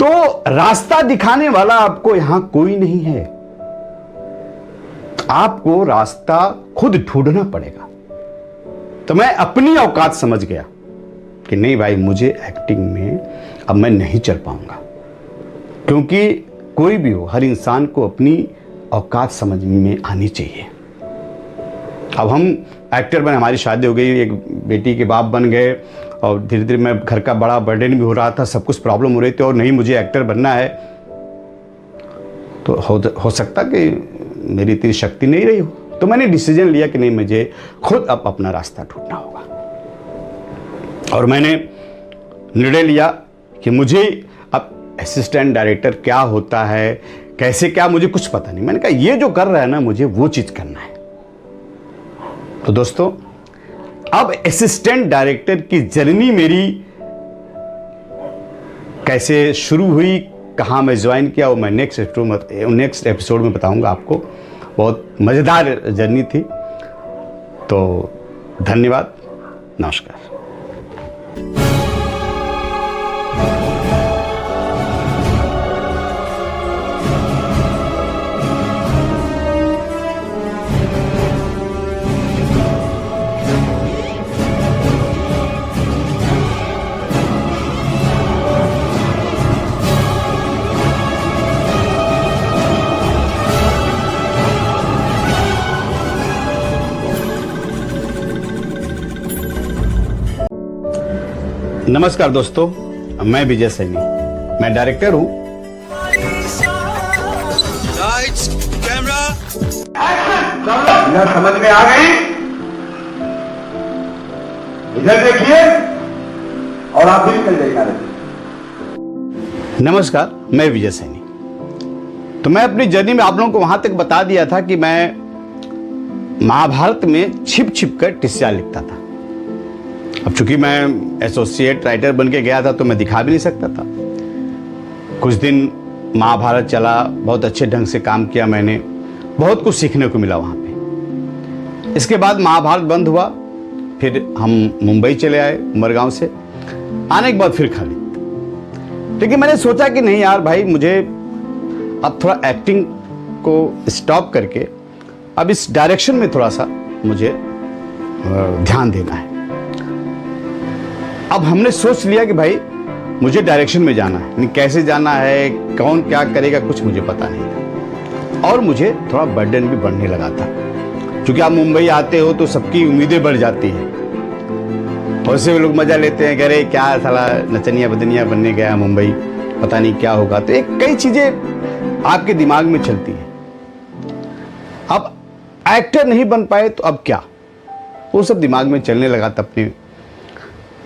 तो रास्ता दिखाने वाला आपको यहां कोई नहीं है, आपको रास्ता खुद ढूंढना पड़ेगा। तो मैं अपनी औकात समझ गया कि नहीं भाई मुझे एक्टिंग में अब मैं नहीं चल पाऊंगा, क्योंकि कोई भी हो हर इंसान को अपनी औकात समझ में आनी चाहिए। अब हम एक्टर बने, हमारी शादी हो गई, एक बेटी के बाप बन गए, और धीरे धीरे मैं घर का बड़ा बर्डन भी हो रहा था, सब कुछ प्रॉब्लम हो रही थी, और नहीं मुझे एक्टर बनना है। तो हो सकता कि मेरी इतनी शक्ति नहीं रही हो। तो मैंने डिसीजन लिया कि नहीं मुझे खुद अब अपना रास्ता ढूंढना होगा। और मैंने निर्णय लिया कि मुझे अब असिस्टेंट डायरेक्टर क्या होता है, कैसे क्या, मुझे कुछ पता नहीं। मैंने कहा ये जो कर रहा है ना मुझे वो चीज़ करना है। तो दोस्तों अब असिस्टेंट डायरेक्टर की जर्नी मेरी कैसे शुरू हुई, कहाँ मैं ज्वाइन किया, वो मैं नेक्स्ट एपिसोड में बताऊंगा आपको। बहुत मज़ेदार जर्नी थी। तो धन्यवाद, नमस्कार। नमस्कार दोस्तों, मैं विजय सैनी, मैं डायरेक्टर हूं। Lights, camera. इधर समझ में आ गई? इधर देखिए और आप भी निकल जाइए नारे से। नमस्कार, मैं विजय सैनी। तो मैं अपनी जर्नी में आप लोगों को वहां तक बता दिया था कि मैं महाभारत में छिप छिप कर टिसियार लिखता था। अब चूंकि मैं एसोसिएट राइटर बन के गया था तो मैं दिखा भी नहीं सकता था। कुछ दिन महाभारत चला, बहुत अच्छे ढंग से काम किया मैंने, बहुत कुछ सीखने को मिला वहाँ पे। इसके बाद महाभारत बंद हुआ फिर हम मुंबई चले आए उमरगांव से। आने के बाद फिर खाली। लेकिन मैंने सोचा कि नहीं यार भाई, मुझे अब थोड़ा एक्टिंग को स्टॉप करके अब इस डायरेक्शन में थोड़ा सा मुझे ध्यान देना है। अब हमने सोच लिया कि भाई मुझे डायरेक्शन में जाना है, कैसे जाना है, कौन क्या करेगा, कुछ मुझे पता नहीं था। और मुझे थोड़ा बर्डन भी बढ़ने लगा था, क्योंकि आप मुंबई आते हो तो सबकी उम्मीदें बढ़ जाती हैं। बहुत से लोग मजा लेते हैं, कह रहे क्या साला नचनिया बदनिया बनने गया मुंबई, पता नहीं क्या होगा। तो एक कई चीजें आपके दिमाग में चलती हैं। अब एक्टर नहीं बन पाए तो अब क्या, वो सब दिमाग में चलने लगा था अपने।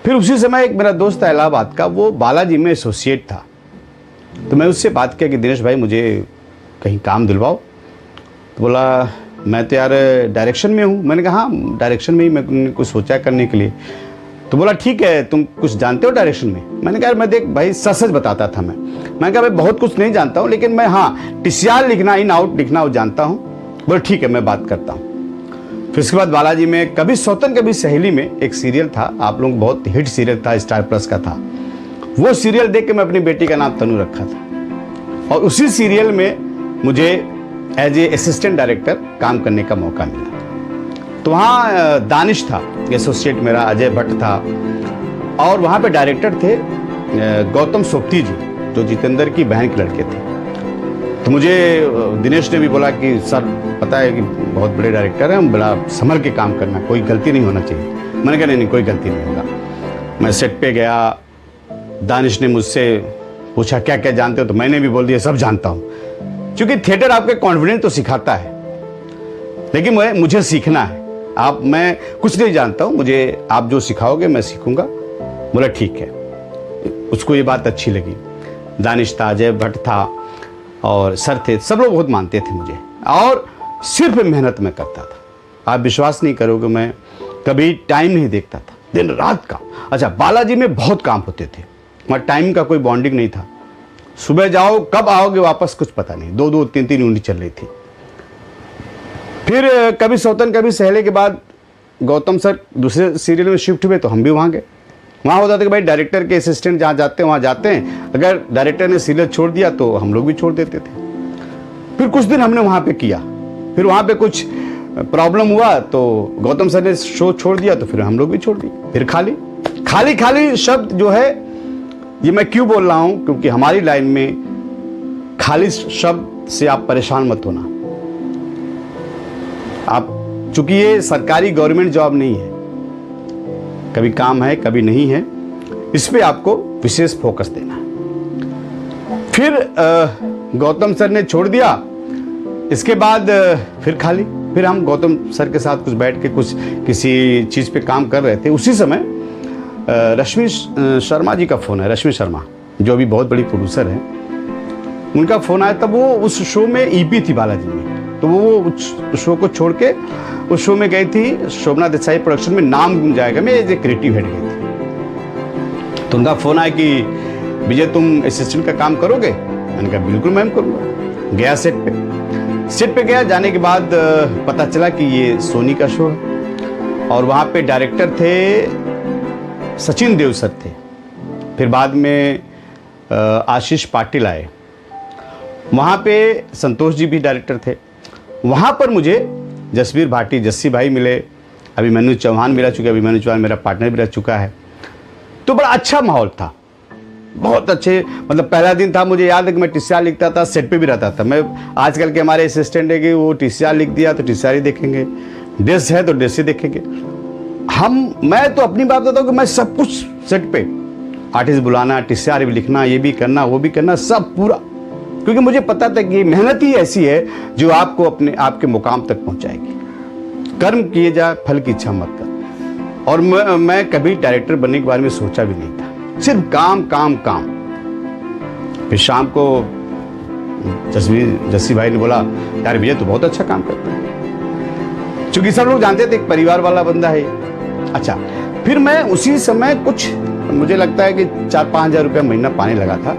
फिर उसी समय एक मेरा दोस्त था इलाहाबाद का, वो बालाजी में एसोसिएट था। तो मैं उससे बात किया कि दिनेश भाई मुझे कहीं काम दिलवाओ। तो बोला मैं तो यार डायरेक्शन में हूँ। मैंने कहा हाँ डायरेक्शन में ही मैं कुछ सोचा करने के लिए। तो बोला ठीक है, तुम कुछ जानते हो डायरेक्शन में? मैंने कहा मैं देख भाई सच सच बताता था मैंने कहा मैं बहुत कुछ नहीं जानता हूँ, लेकिन मैं हाँ टीसीआर लिखना, इन आउट लिखना वो जानता हूँ। बोला ठीक है मैं बात करता हूँ। फिर उसके बाद बालाजी में कभी सौतन कभी सहेली में एक सीरियल था, आप लोग बहुत हिट सीरियल था, स्टार प्लस का था। वो सीरियल देख के मैं अपनी बेटी का नाम तनु रखा था। और उसी सीरियल में मुझे एज ए असिस्टेंट डायरेक्टर काम करने का मौका मिला। तो वहाँ दानिश था एसोसिएट मेरा, अजय भट्ट था, और वहाँ पे डायरेक्टर थे गौतम सोपती जी, जो जितेंद्र की बहन के लड़के थे। तो मुझे दिनेश ने भी बोला कि सर पता है कि बहुत बड़े डायरेक्टर हैं, बड़ा संभल के काम करना, कोई गलती नहीं होना चाहिए। मैंने कहा नहीं कोई गलती नहीं होगा। मैं सेट पे गया, दानिश ने मुझसे पूछा क्या क्या जानते हो, तो मैंने भी बोल दिया सब जानता हूँ, क्योंकि थिएटर आपके कॉन्फिडेंस तो सिखाता है, लेकिन मुझे सीखना है। मैं कुछ नहीं जानता हूँ, मुझे आप जो सिखाओगे मैं सीखूंगा। बोला ठीक है। उसको ये बात अच्छी लगी। दानिश था, अजय भट्ट था और सर थे, सब लोग बहुत मानते थे मुझे, और सिर्फ मेहनत में करता था। आप विश्वास नहीं करोगे, मैं कभी टाइम नहीं देखता था, दिन रात का। अच्छा, बालाजी में बहुत काम होते थे, वहाँ टाइम का कोई बॉन्डिंग नहीं था। सुबह जाओ कब आओगे वापस कुछ पता नहीं, 2-2 3-3 यूनिट चल रही थी। फिर कभी सौतन कभी सहेले के बाद गौतम सर दूसरे सीरियल में शिफ्ट हुए, तो हम भी वहाँ गए। वहाँ होता था कि भाई डायरेक्टर के असिस्टेंट जहाँ जाते हैं वहाँ जाते हैं, अगर डायरेक्टर ने सीरियल छोड़ दिया तो हम लोग भी छोड़ देते थे। फिर कुछ दिन हमने वहाँ पे किया, फिर वहाँ पे कुछ प्रॉब्लम हुआ तो गौतम सर ने शो छोड़ दिया, तो फिर हम लोग भी छोड़ दिए। फिर खाली खाली खाली शब्द जो है, ये मैं क्यों बोल रहा हूँ, क्योंकि हमारी लाइन में खाली शब्द से आप परेशान मत होना। आप चूंकि ये सरकारी गवर्नमेंट जॉब नहीं है, कभी काम है कभी नहीं है, इस पे आपको विशेष फोकस देना है। फिर गौतम सर ने छोड़ दिया, इसके बाद फिर खाली। फिर हम गौतम सर के साथ कुछ बैठ के कुछ किसी चीज़ पे काम कर रहे थे। उसी समय रश्मि शर्मा जी का फ़ोन है, रश्मि शर्मा जो अभी बहुत बड़ी प्रोड्यूसर है, उनका फ़ोन आया। तब वो उस शो में ईपी थी बालाजी में, तो वो उस शो को छोड़ के उस शो में गई थी शोभना देसाई प्रोडक्शन में, नाम गुम जाएगा, मैं एज ए क्रिएटिव हेड गई थी। तो उनका फ़ोन आया कि विजय तुम असिस्टेंट का काम करोगे? मैंने कहा बिल्कुल मैम करूँगा। गया सेट पे गया। जाने के बाद पता चला कि ये सोनी का शो है, और वहाँ पे डायरेक्टर थे सचिन देव सर थे। फिर बाद में आशीष पाटिल आए, वहाँ पे संतोष जी भी डायरेक्टर थे। वहाँ पर मुझे जसवीर भाटी, जस्सी भाई मिले, अभिमन्यु चौहान मिला, चूँकि अभिमन्यु चौहान मेरा पार्टनर भी रह चुका है। तो बड़ा अच्छा माहौल था, बहुत अच्छे। मतलब पहला दिन था, मुझे याद है कि मैं टीसीआर लिखता था, सेट पे भी रहता था मैं। आजकल के हमारे असिस्टेंट है कि वो टीसीआर लिख दिया तो टीसीआर ही देखेंगे, ड्रेस है तो ड्रेस ही देखेंगे। मैं तो अपनी बात बताता हूँ कि मैं सब कुछ सेट पे, आर्टिस्ट बुलाना, टीसीआर भी लिखना, ये भी करना वो भी करना, सब पूरा, क्योंकि मुझे पता था कि मेहनत ही ऐसी है जो आपको आपके मुकाम तक पहुंचाएगी। कर्म किए जा, फल की इच्छा मत कर। और मैं कभी डायरेक्टर बनने के बारे में सोचा भी नहीं था, सिर्फ काम काम काम। फिर शाम को जस्सी भाई ने बोला यार भैया तो बहुत अच्छा काम करता है, क्योंकि सब लोग जानते थे एक परिवार वाला बंदा है। अच्छा, फिर मैं उसी समय कुछ, मुझे लगता है कि 4-5 हज़ार रुपया महीना पाने लगा था।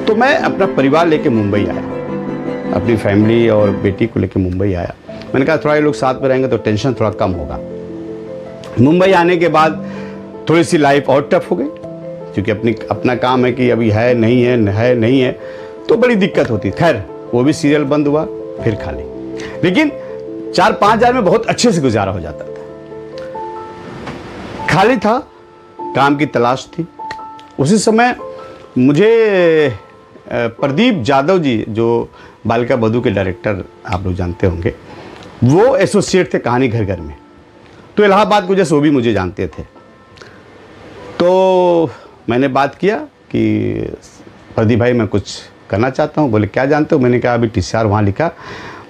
तो मैं अपना परिवार लेके मुंबई आया, अपनी फैमिली और बेटी को लेके मुंबई आया। मैंने कहा थोड़ा ये लोग साथ में रहेंगे तो टेंशन थोड़ा कम होगा। मुंबई आने के बाद थोड़ी सी लाइफ और टफ हो गई, क्योंकि अपना काम है कि अभी है नहीं है, तो बड़ी दिक्कत होती। खैर वो भी सीरियल बंद हुआ, फिर खाली, लेकिन 4-5 हज़ार में बहुत अच्छे से गुजारा हो जाता था। खाली था, काम की तलाश थी। उसी समय मुझे प्रदीप जादव जी, जो बालिका बधू के डायरेक्टर आप लोग जानते होंगे, वो एसोसिएट थे कहानी घर घर में, तो इलाहाबाद की वजह से वो भी मुझे जानते थे। तो मैंने बात किया कि प्रदीप भाई मैं कुछ करना चाहता हूँ। बोले क्या जानते हो? मैंने कहा अभी टीसीआर वहाँ लिखा।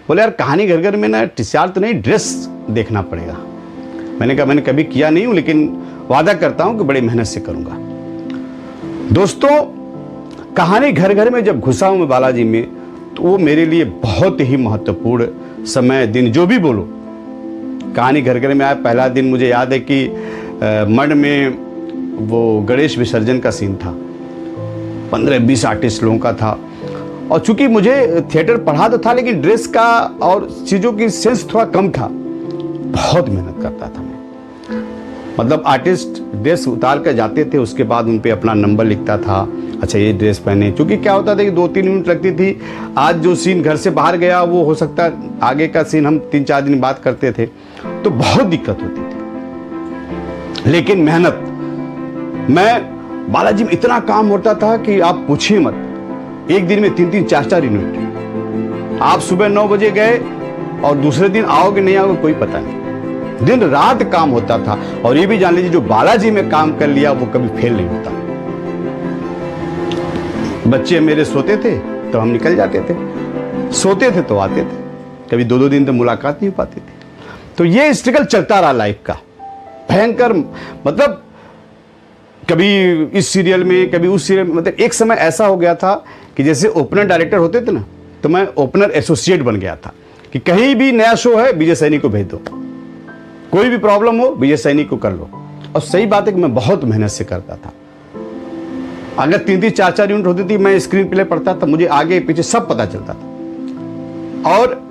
बोले यार कहानी घर घर में ना टीसीआर तो नहीं, ड्रेस देखना पड़ेगा। मैंने कहा मैंने कभी किया नहीं हूँ, लेकिन वादा करता हूँ कि बड़ी मेहनत से करूँगा। दोस्तों, कहानी घर घर में जब घुसा हूँ मैं बालाजी में, तो वो मेरे लिए बहुत ही महत्वपूर्ण समय, दिन जो भी बोलो। कहानी घर घर में आया पहला दिन मुझे याद है कि मड में वो गणेश विसर्जन का सीन था, 15-20 आर्टिस्ट लोगों का था। और चूंकि मुझे थिएटर पढ़ा तो था, लेकिन ड्रेस का और चीज़ों की सेंस थोड़ा कम था। बहुत मेहनत करता था मैं, मतलब आर्टिस्ट ड्रेस उतार कर जाते थे, उसके बाद उन पे अपना नंबर लिखता था, अच्छा ये ड्रेस पहने। क्योंकि क्या होता था कि 2-3 मिनट लगती थी। आज जो सीन घर से बाहर गया, वो हो सकता है आगे का सीन हम 3-4 दिन बात करते थे, तो बहुत दिक्कत होती थी। लेकिन मेहनत, मैं बालाजी में इतना काम होता था कि आप पूछिए मत। एक दिन में 3-3, 4-4 यूनिट। आप सुबह 9 बजे गए और दूसरे दिन आओगे नहीं आओगे कोई पता नहीं। दिन रात काम होता था। और ये भी जान लीजिए, जो बालाजी में काम कर लिया वो कभी फेल नहीं होता। बच्चे मेरे सोते थे तो हम निकल जाते थे, सोते थे तो आते थे। कभी 2-2 दिन तो मुलाकात नहीं हो पाती थी। तो ये स्ट्रगल चलता रहा लाइफ का, भयंकर। मतलब कभी इस सीरियल में, कभी उस सीरियल में। मतलब एक समय ऐसा हो गया था कि जैसे ओपनर डायरेक्टर होते थे ना, तो मैं ओपनर एसोसिएट बन गया था कि कहीं भी नया शो है विजय सैनी को भेज दो, कोई भी प्रॉब्लम हो विजय सैनी को कर लो। और सही बात है कि मैं बहुत मेहनत से करता था। अगर 3-3, 4-4 यूनिट होती थी, मैं स्क्रीन प्ले पढ़ता था, मुझे आगे पीछे सब पता चलता था। और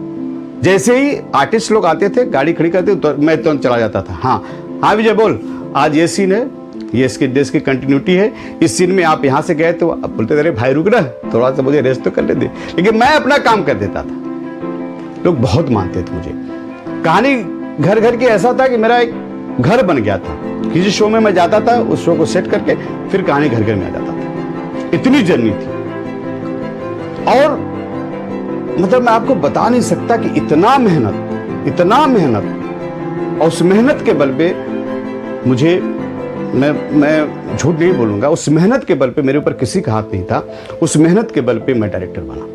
जैसे ही आर्टिस्ट लोग आते थे, गाड़ी खड़ी करते तो मैं तुरंत चला जाता था। हाँ विजय बोल, आज ये सीन है, ये इसके देश की कंटिन्यूटी है, इस सीन में आप यहाँ से गए तो अब बोलते अरे भाई रुक ना, थोड़ा सा मुझे रेस्ट तो करने दे। लेकिन मैं अपना काम कर देता था। लोग बहुत मानते थे मुझे। कहानी घर घर की ऐसा था कि मेरा एक घर बन गया था। किसी शो में मैं जाता था, उस शो को सेट करके फिर कहानी घर घर में आ जाता था। इतनी जर्नी थी। और मतलब मैं आपको बता नहीं सकता कि इतना मेहनत, और उस मेहनत के बल पे मुझे, मैं झूठ नहीं बोलूंगा, उस मेहनत के बल पे मेरे ऊपर किसी का हाथ नहीं था। उस मेहनत के बल पे मैं डायरेक्टर बना।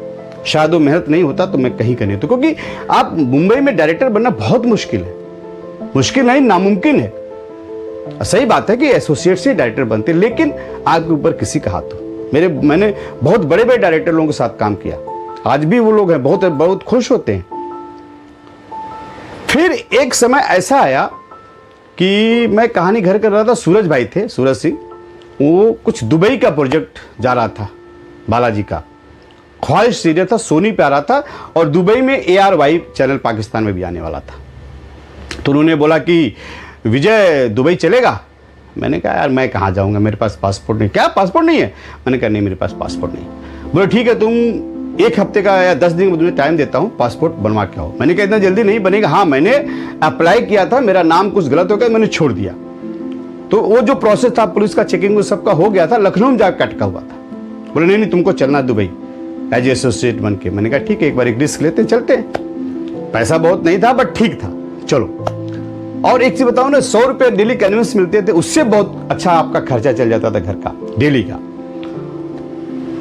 शायद वो मेहनत नहीं होता तो मैं कहीं का नहीं होता। क्योंकि आप मुंबई में डायरेक्टर बनना बहुत मुश्किल है, मुश्किल नहीं नामुमकिन है। सही बात है कि एसोसिएट से डायरेक्टर बनते, लेकिन आपके ऊपर किसी का हाथ हो। मैंने बहुत बड़े बड़े डायरेक्टर लोगों के साथ काम किया, आज भी वो लोग हैं, बहुत बहुत खुश होते हैं। फिर एक समय ऐसा आया कि मैं कहानी घर कर रहा था, सूरज भाई थे, सूरज सिंह, वो कुछ दुबई का प्रोजेक्ट जा रहा था बालाजी का, ख्वाहिश सीरियल था, सोनी पे आ रहा था, और दुबई में ARY चैनल पाकिस्तान में भी आने वाला था। तो उन्होंने बोला कि विजय दुबई चलेगा? मैंने कहा यार मैं कहाँ जाऊँगा, मेरे पास पासपोर्ट नहीं। क्या पासपोर्ट नहीं है? मैंने कहा नहीं मेरे पास पासपोर्ट नहीं। बोले ठीक है, तुम 1 हफ्ते का या 10 दिन का तुम्हें टाइम देता हूँ, पासपोर्ट बनवा के आओ। मैंने कहा इतना जल्दी नहीं बनेगा। हाँ मैंने अप्लाई किया था, मेरा नाम कुछ गलत हो गया, मैंने छोड़ दिया। तो वो जो प्रोसेस था पुलिस का, चेकिंग वो सबका हो गया था, लखनऊ में जाकर अटका हुआ था। बोले नहीं तुमको चलना दुबई एज एसोसिएट बन के। मैंने कहा ठीक है, एक बार एक रिस्क लेते हैं, चलते हैं। पैसा बहुत नहीं था बट ठीक था, चलो। और एक चीज बताओ ना, 100 रुपये डेली कन्वेंस मिलते थे, उससे बहुत अच्छा आपका खर्चा चल जाता था घर का, डेली का।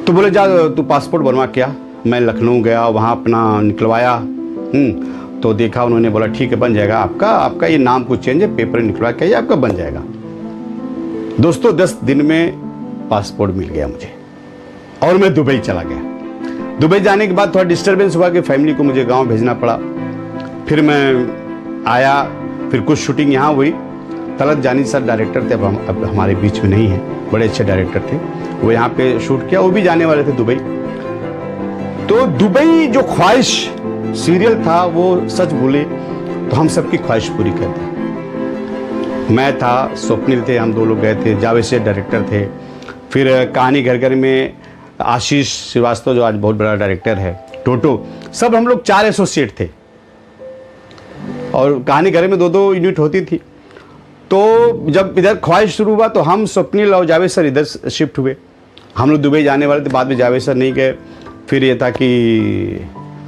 तो बोले जा तू पासपोर्ट बनवा के आ। मैं लखनऊ गया, वहाँ अपना निकलवाया। तो देखा, उन्होंने बोला ठीक है बन जाएगा आपका ये नाम कुछ चेंज है, पेपर निकलवा के आपका बन जाएगा। दोस्तों 10 दिन में पासपोर्ट मिल गया मुझे, और मैं दुबई चला गया। दुबई जाने के बाद थोड़ा डिस्टर्बेंस हुआ कि फैमिली को मुझे गाँव भेजना पड़ा। फिर मैं आया, फिर कुछ शूटिंग यहाँ हुई। तलत जानी सर डायरेक्टर थे, अब हमारे बीच में नहीं है, बड़े अच्छे डायरेक्टर थे, वो यहाँ पे शूट किया। वो भी जाने वाले थे दुबई। तो दुबई जो ख्वाहिश सीरियल था वो सच बोले तो हम सबकी ख्वाहिश पूरी कर दी। मैं था, स्वप्निल थे, हम दो लोग गए थे। जावेद शेख डायरेक्टर थे। फिर कहानी घर घर में आशीष श्रीवास्तव जो आज बहुत बड़ा डायरेक्टर है, टोटो, सब हम लोग 4 एसोसिएट थे और कहानी घर में 2-2 यूनिट होती थी। तो जब इधर ख्वाहिश शुरू हुआ तो हम स्वप्निल और जावेद सर इधर शिफ्ट हुए। हम लोग दुबई जाने वाले थे, बाद में जावेद सर नहीं गए। फिर ये था कि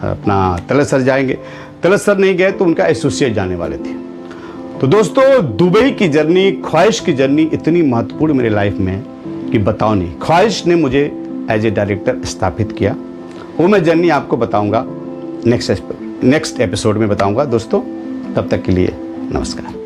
अपना तलत सर जाएंगे, तलत सर नहीं गए तो उनका एसोसिएट जाने वाले थे। तो दोस्तों, दुबई की जर्नी, ख्वाहिश की जर्नी इतनी महत्वपूर्ण मेरे लाइफ में है कि बताओ नहीं। ख्वाहिश ने मुझे एज ए डायरेक्टर स्थापित किया। वो मैं जर्नी आपको बताऊंगा, नेक्स्ट एपिसोड में बताऊंगा दोस्तों। तब तक के लिए नमस्कार।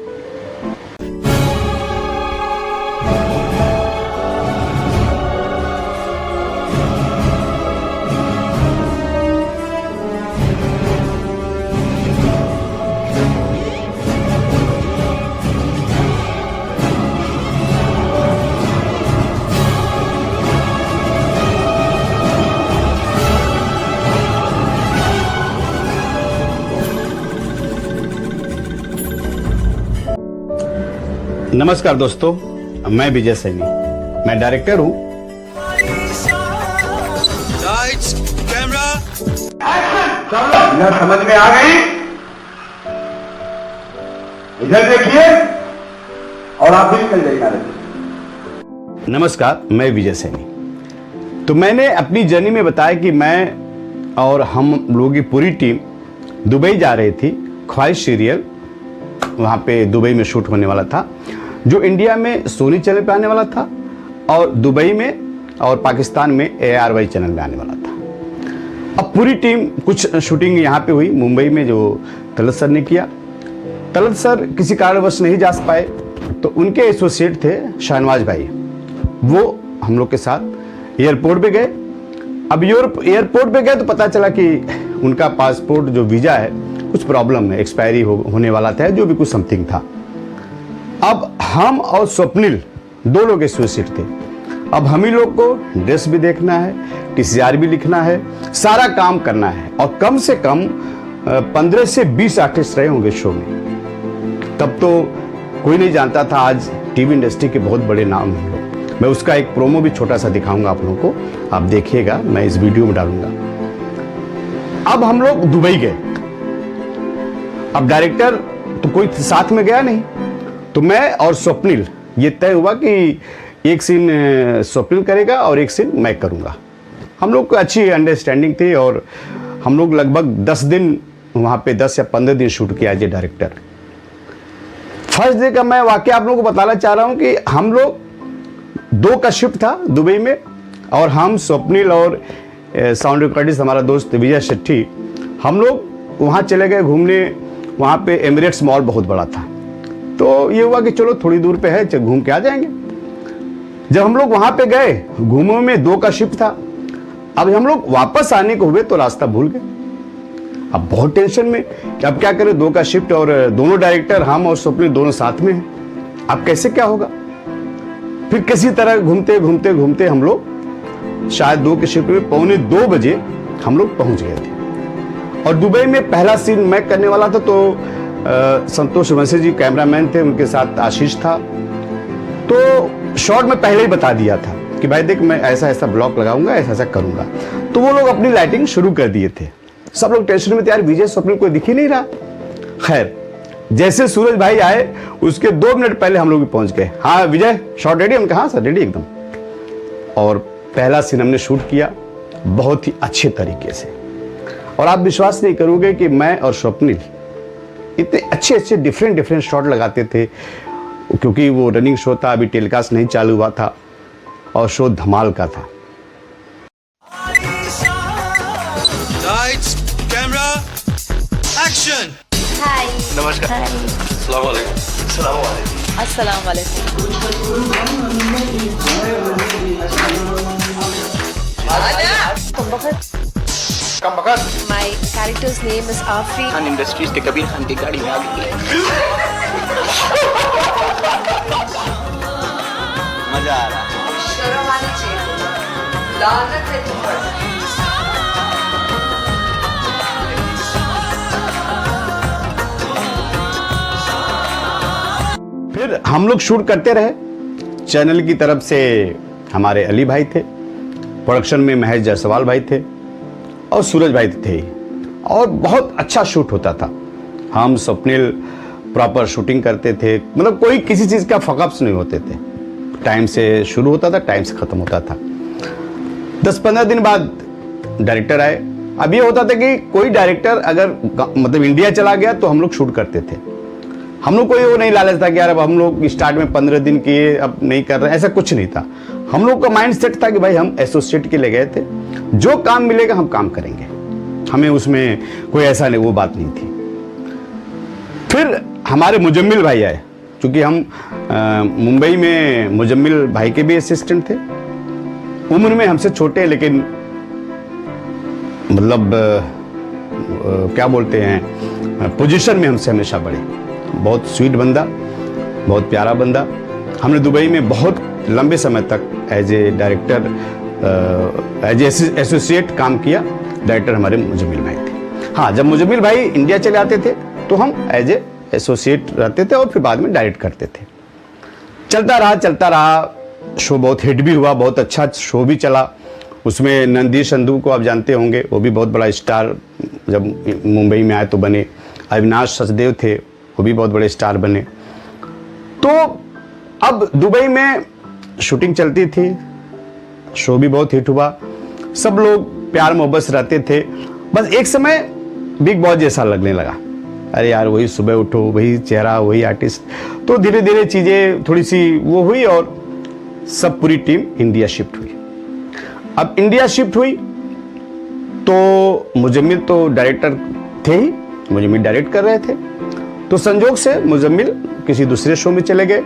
नमस्कार दोस्तों, मैं विजय सैनी, मैं डायरेक्टर हूं। Lights, camera, इधर समझ में आ गई? इधर देखिए और आप भी निकल जाइए। नमस्कार, मैं विजय सैनी। तो मैंने अपनी जर्नी में बताया कि मैं और हम लोगों की पूरी टीम दुबई जा रही थी। ख्वाहिश सीरियल वहाँ पे दुबई में शूट होने वाला था, जो इंडिया में सोनी चैनल पे आने वाला था और दुबई में और पाकिस्तान में ARY चैनल में आने वाला था। अब पूरी टीम, कुछ शूटिंग यहाँ पे हुई मुंबई में जो तलत सर ने किया। तलत सर किसी कारणवश नहीं जा पाए तो उनके एसोसिएट थे शाहनवाज भाई, वो हम लोग के साथ एयरपोर्ट पे गए। अब एयरपोर्ट पे गए तो पता चला कि उनका पासपोर्ट जो वीज़ा है कुछ प्रॉब्लम है, एक्सपायरी होने वाला था, जो भी कुछ समथिंग था। अब हम और स्वप्निल 2 लोग एसोसिएट थे। अब हम ही लोग को ड्रेस भी देखना है, TCR भी लिखना है, सारा काम करना है और कम से कम 15 से 20 आर्टिस्ट रहे होंगे शो में। तब तो कोई नहीं जानता था, आज टीवी इंडस्ट्री के बहुत बड़े नाम हैं लोग। मैं उसका एक प्रोमो भी छोटा सा दिखाऊंगा आप लोगों को, आप देखिएगा, मैं इस वीडियो में डालूंगा। अब हम लोग दुबई गए। अब डायरेक्टर तो कोई साथ में गया नहीं, तो मैं और स्वप्निल, ये तय हुआ कि एक सीन स्वप्निल करेगा और एक सीन मैं करूंगा। हम लोग को अच्छी अंडरस्टैंडिंग थी और हम लोग लगभग 10 दिन वहाँ पे 10 या 15 दिन शूट किया as a director. First day का मैं वाकया आप लोगों को बताना चाह रहा हूँ कि हम लोग 2 का शिफ्ट था दुबई में और हम स्वप्निल और साउंड रिकॉर्डिस्ट हमारा दोस्त विजय शेट्टी, हम लोग वहाँ चले गए घूमने। वहाँ पे एमिरेट्स मॉल बहुत बड़ा था, तो ये हुआ कि चलो थोड़ी दूर पे है, चल घूम के आ जाएंगे। जब हम लोग वहाँ पे गए, घूमने में 2 का शिफ्ट था। अब हम लोग वापस आने को हुए तो रास्ता भूल गए। अब बहुत टेंशन में कि अब क्या करें, 2 का शिफ्ट और दोनों डायरेक्टर, हम और स्वप्निल दोनों साथ में हैं, अब कैसे क्या होगा। फिर किसी तरह घूमते घूमते घूमते हम लोग शायद 2 के शिफ्ट में 1:45 बजे हम लोग पहुंच गए थे। और दुबई में पहला सीन मैं करने वाला था, तो संतोष वंशी जी कैमरामैन थे, उनके साथ आशीष था। तो शॉर्ट में पहले ही बता दिया था कि भाई देख, मैं ऐसा ऐसा ब्लॉक लगाऊंगा, ऐसा ऐसा करूंगा। तो वो लोग अपनी लाइटिंग शुरू कर दिए थे। सब लोग टेंशन में थे, यार विजय स्वप्निल कोई दिख ही नहीं रहा। खैर, जैसे सूरज भाई आए उसके 2 मिनट पहले हम लोग भी पहुंच गए। हाँ विजय, शॉट रेडी? हम कहा हाँ सर रेडी एकदम। और पहला सीन हमने शूट किया बहुत ही अच्छे तरीके से। और आप विश्वास नहीं करोगे कि मैं और स्वप्निल इतने अच्छे डिफरेंट शॉट लगाते थे, क्योंकि वो रनिंग शो था, अभी टेलीकास्ट नहीं चालू हुआ था और शो धमाल का था। lights, camera, action. हाय नमस्कार। हाय अस्सलाम वालेकुम। कम बखत My character's name is Afri. Khan industries के कबीर खान की गाड़ी में आ गई है। मजा आ रहा है। फिर फिर हम लोग शूट करते रहे। चैनल की तरफ से हमारे अली भाई थे, प्रोडक्शन में महेश जायसवाल भाई थे और सूरज भाई थे, और बहुत अच्छा शूट होता था। हम स्वप्निल प्रॉपर शूटिंग करते थे, मतलब कोई किसी चीज़ का फकअप्स नहीं होते थे। टाइम से शुरू होता था, टाइम से ख़त्म होता था। 10-15 दिन बाद डायरेक्टर आए। अब ये होता था कि कोई डायरेक्टर अगर मतलब इंडिया चला गया तो हम लोग शूट करते थे। हम लोग कोई वो नहीं लालच था कि यार अब हम लोग स्टार्ट में 15 दिन किए अब नहीं कर रहे, ऐसा कुछ नहीं था। हम लोग का माइंड सेट था कि भाई हम एसोसिएट के लिए गए थे, जो काम मिलेगा हम काम करेंगे, हमें उसमें कोई ऐसा नहीं, वो बात नहीं थी। फिर हमारे मुजम्मिल भाई आए, क्योंकि हम मुंबई में मुजम्मिल भाई के भी असिस्टेंट थे। उम्र में हमसे छोटे, लेकिन मतलब क्या बोलते हैं, पोजीशन में हमसे हमेशा बड़े। बहुत स्वीट बंदा, बहुत प्यारा बंदा। हमने दुबई में बहुत लंबे समय तक as a director, as associate काम किया। डायरेक्टर हमारे मुजम्मिल भाई थे। हाँ, जब मुजम्मिल भाई इंडिया चले आते थे तो हम एज ए एसोसिएट रहते थे और फिर बाद में डायरेक्ट करते थे। चलता रहा। शो बहुत हिट भी हुआ, बहुत अच्छा शो भी चला। उसमें नंदी संधू को आप जानते होंगे, वो भी बहुत बड़ा स्टार जब मुंबई में आए तो बने। अविनाश सचदेव थे, वो भी बहुत बड़े स्टार बने। तो अब दुबई में शूटिंग चलती थी, शो भी बहुत हिट हुआ, सब लोग प्यार मोहब्बत से रहते थे। बस एक समय बिग बॉस जैसा लगने लगा। अरे यार, वही सुबह उठो, वही चेहरा, वही आर्टिस्ट। तो धीरे धीरे चीज़ें थोड़ी सी वो हुई और सब पूरी टीम इंडिया शिफ्ट हुई। अब इंडिया शिफ्ट हुई तो मुजम्मिल तो डायरेक्टर थे ही, मुजम्मिल डायरेक्ट कर रहे थे। तो संजोग से मुजम्मिल किसी दूसरे शो में चले गए।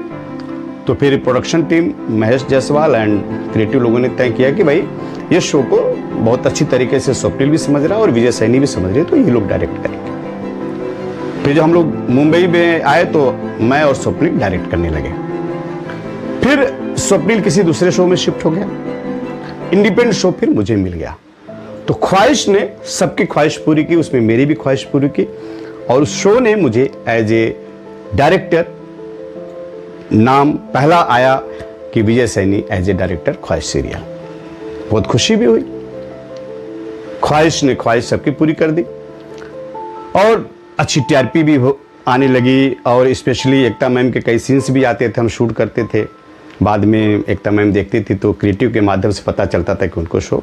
तो फिर production team, Mahesh Jaiswal and creative लोगों ने तय किया कि भाई ये शो को बहुत अच्छी तरीके से स्वप्निल भी समझ रहा है और विजय सैनी भी समझ रहे, तो ये लोग डायरेक्ट करेंगे। फिर जब हम लोग मुंबई में आए तो मैं और स्वप्निल डायरेक्ट करने लगे। फिर स्वप्निल किसी दूसरे शो में शिफ्ट हो गया, इंडिपेंडेंट शो फिर मुझे मिल गया। तो ख्वाहिश ने सबकी ख्वाहिश पूरी की, उसमें मेरी भी ख्वाहिश पूरी की, और उस शो ने मुझे एज ए डायरेक्टर नाम पहला आया कि विजय सैनी एज ए डायरेक्टर ख्वाहिश सीरियल। बहुत खुशी भी हुई, ख्वाहिश ने ख्वाहिश सबकी पूरी कर दी और अच्छी टीआरपी भी आने लगी। और स्पेशली एकता मैम के कई सीन्स भी आते थे, हम शूट करते थे। बाद में एकता मैम देखती थी तो क्रिएटिव के माध्यम से पता चलता था कि उनको शो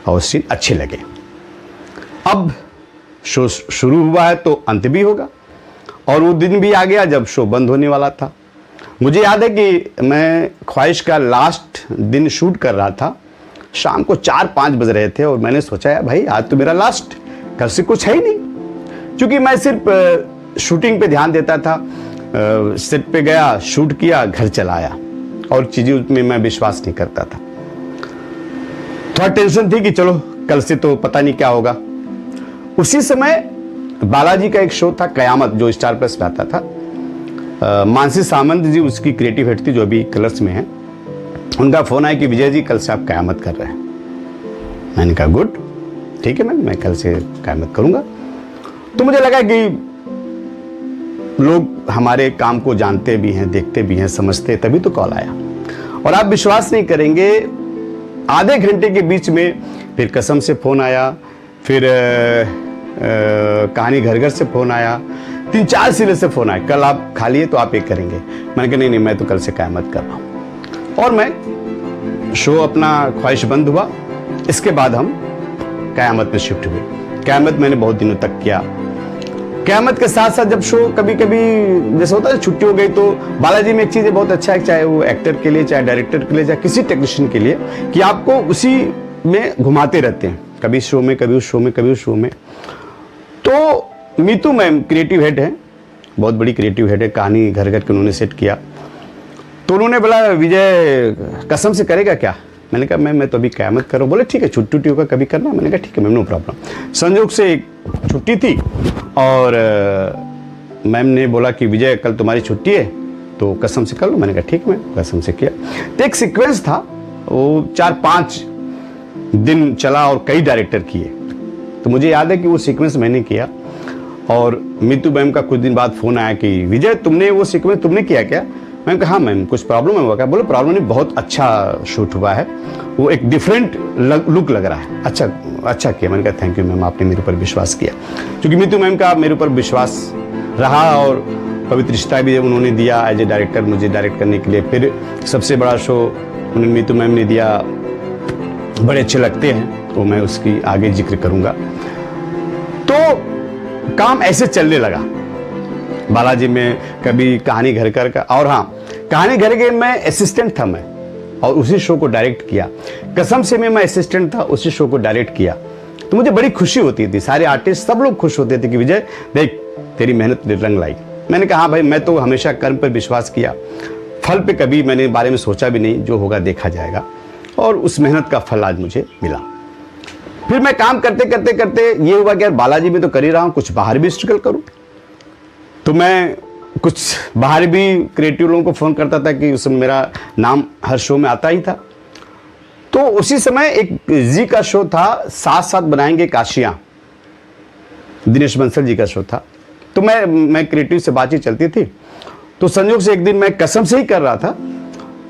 और सीन अच्छे लगे। अब शो शुरू हुआ है तो अंत भी होगा, और वो दिन भी आ गया जब शो बंद होने वाला था। मुझे याद है कि मैं ख्वाहिश का लास्ट दिन शूट कर रहा था, शाम को 4-5 बज रहे थे, और मैंने सोचा है भाई आज तो मेरा लास्ट, कल से कुछ है ही नहीं। क्योंकि मैं सिर्फ शूटिंग पे ध्यान देता था, सेट पे गया, शूट किया, घर चला आया, और चीज़ें में मैं विश्वास नहीं करता था। थोड़ा टेंशन थी कि चलो कल से तो पता नहीं क्या होगा। उसी समय बालाजी का एक शो था कयामत, जो स्टार प्लस पे आता था। मानसी सामंत जी उसकी क्रिएटिव हेड थी, जो अभी कलर्स में है। उनका फोन आया कि विजय जी कल से आप कयामत कर रहे हैं। मैंने कहा गुड, ठीक है मैं कल से कयामत करूंगा। तो मुझे लगा कि लोग हमारे काम को जानते भी हैं, देखते भी हैं, समझते, तभी तो कॉल आया। और आप विश्वास नहीं करेंगे, आधे घंटे के बीच में फिर कसम से फ़ोन आया, फिर कहानी घर घर से फ़ोन आया, 3-4 सिरे से फ़ोन आया, कल आप खाली है तो आप एक करेंगे। मैंने कहा नहीं मैं तो कल से कयामत कर रहा हूँ। और मैं शो अपना ख्वाहिश बंद हुआ। इसके बाद हम कयामत में शिफ्ट हुए। कयामत मैंने बहुत दिनों तक किया। कयामत के साथ साथ जब शो कभी कभी जैसे होता है छुट्टी हो गई, तो बालाजी में एक चीज़ बहुत अच्छा है, चाहे वो एक्टर के लिए, चाहे डायरेक्टर के लिए, चाहे किसी टेक्नीशियन के लिए, कि आपको उसी में घुमाते रहते हैं, कभी शो में, कभी उस शो में, कभी उस शो में। तो मीतू मैम क्रिएटिव हेड है, बहुत बड़ी क्रिएटिव हेड है, कहानी घर घर के उन्होंने सेट किया। तो उन्होंने बोला विजय कसम से करेगा क्या? मैंने कहा मैं तो अभी कयामत कर रहा हूँ। बोले ठीक है, छुट्टी होगा कभी करना। मैंने कहा ठीक है मैम, नो प्रॉब्लम। संयोग से एक छुट्टी थी और मैम ने बोला कि विजय कल तुम्हारी छुट्टी है तो कसम से कर लो। मैंने कहा ठीक, मैं कसम से किया। तो एक सीक्वेंस था, वो 4-5 दिन चला और कई डायरेक्टर किए। तो मुझे याद है कि वो सीक्वेंस मैंने किया, और मीतू मैम का कुछ दिन बाद फ़ोन आया कि विजय तुमने वो सीक्वेंस तुमने किया क्या? मैंने कहा हाँ मैम कुछ प्रॉब्लम है? क्या बोले प्रॉब्लम नहीं, बहुत अच्छा शूट हुआ है, वो एक डिफरेंट लुक लग रहा है। अच्छा किया। मैंने कहा थैंक यू मैम, आपने मेरे ऊपर विश्वास किया। क्योंकि मीतू मैम का मेरे ऊपर विश्वास रहा और पवित्र रिश्ता भी उन्होंने दिया एज ए डायरेक्टर मुझे डायरेक्ट करने के लिए। फिर सबसे बड़ा शो उन्होंने मीतू मैम ने दिया, बड़े अच्छे लगते हैं, तो मैं उसकी आगे जिक्र करूँगा। तो काम ऐसे चलने लगा बालाजी में, कभी कहानी घर घर का, और हाँ कहानी घर के मैं असिस्टेंट था मैं, और उसी शो को डायरेक्ट किया। कसम से मैं असिस्टेंट था, उसी शो को डायरेक्ट किया। तो मुझे बड़ी खुशी होती थी, सारे आर्टिस्ट सब लोग खुश होते थे कि विजय देख तेरी मेहनत ने रंग लाई। मैंने कहा हाँ भाई, मैं तो हमेशा कर्म पर विश्वास किया, फल पे कभी मैंने बारे में सोचा भी नहीं, जो होगा देखा जाएगा, और उस मेहनत का फल आज मुझे मिला। फिर मैं काम करते करते करते ये हुआ कि यार बालाजी में तो कर ही रहा हूँ, कुछ बाहर भी स्ट्रगल करूँ। तो मैं कुछ बाहर भी क्रिएटिव लोगों को फ़ोन करता था कि उसमें मेरा नाम हर शो में आता ही था। तो उसी समय एक जी का शो था, साथ साथ बनाएंगे काशियाँ, दिनेश बंसल जी का शो था। तो मैं क्रिएटिव से बातचीत चलती थी, तो संयोग से एक दिन मैं कसम से ही कर रहा था,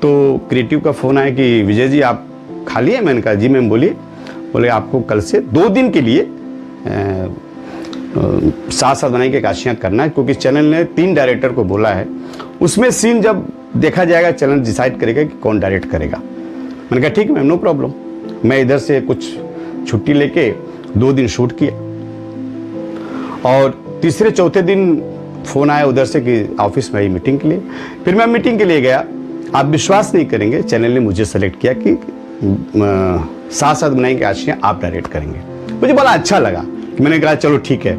तो क्रिएटिव का फ़ोन आया कि विजय जी आप खाली हैं? मैंने कहा जी मैम बोलिए। बोले आपको कल से 2 दिन के लिए साथ साथ बनाएंगे काशियाँ करना है, क्योंकि चैनल ने 3 डायरेक्टर को बोला है, उसमें सीन जब देखा जाएगा चैनल डिसाइड करेगा कि कौन डायरेक्ट करेगा। मैंने कहा ठीक है मैम नो प्रॉब्लम। मैं इधर से कुछ छुट्टी लेके 2 दिन शूट किया, और तीसरे चौथे दिन फ़ोन आया उधर से कि ऑफिस में आई मीटिंग के लिए। फिर मैं मीटिंग के लिए गया, आप विश्वास नहीं करेंगे, चैनल ने मुझे सेलेक्ट किया कि साथ साथ बनाएंगे काशियाँ आप डायरेक्ट करेंगे। मुझे बड़ा अच्छा लगा कि मैंने कहा चलो ठीक है,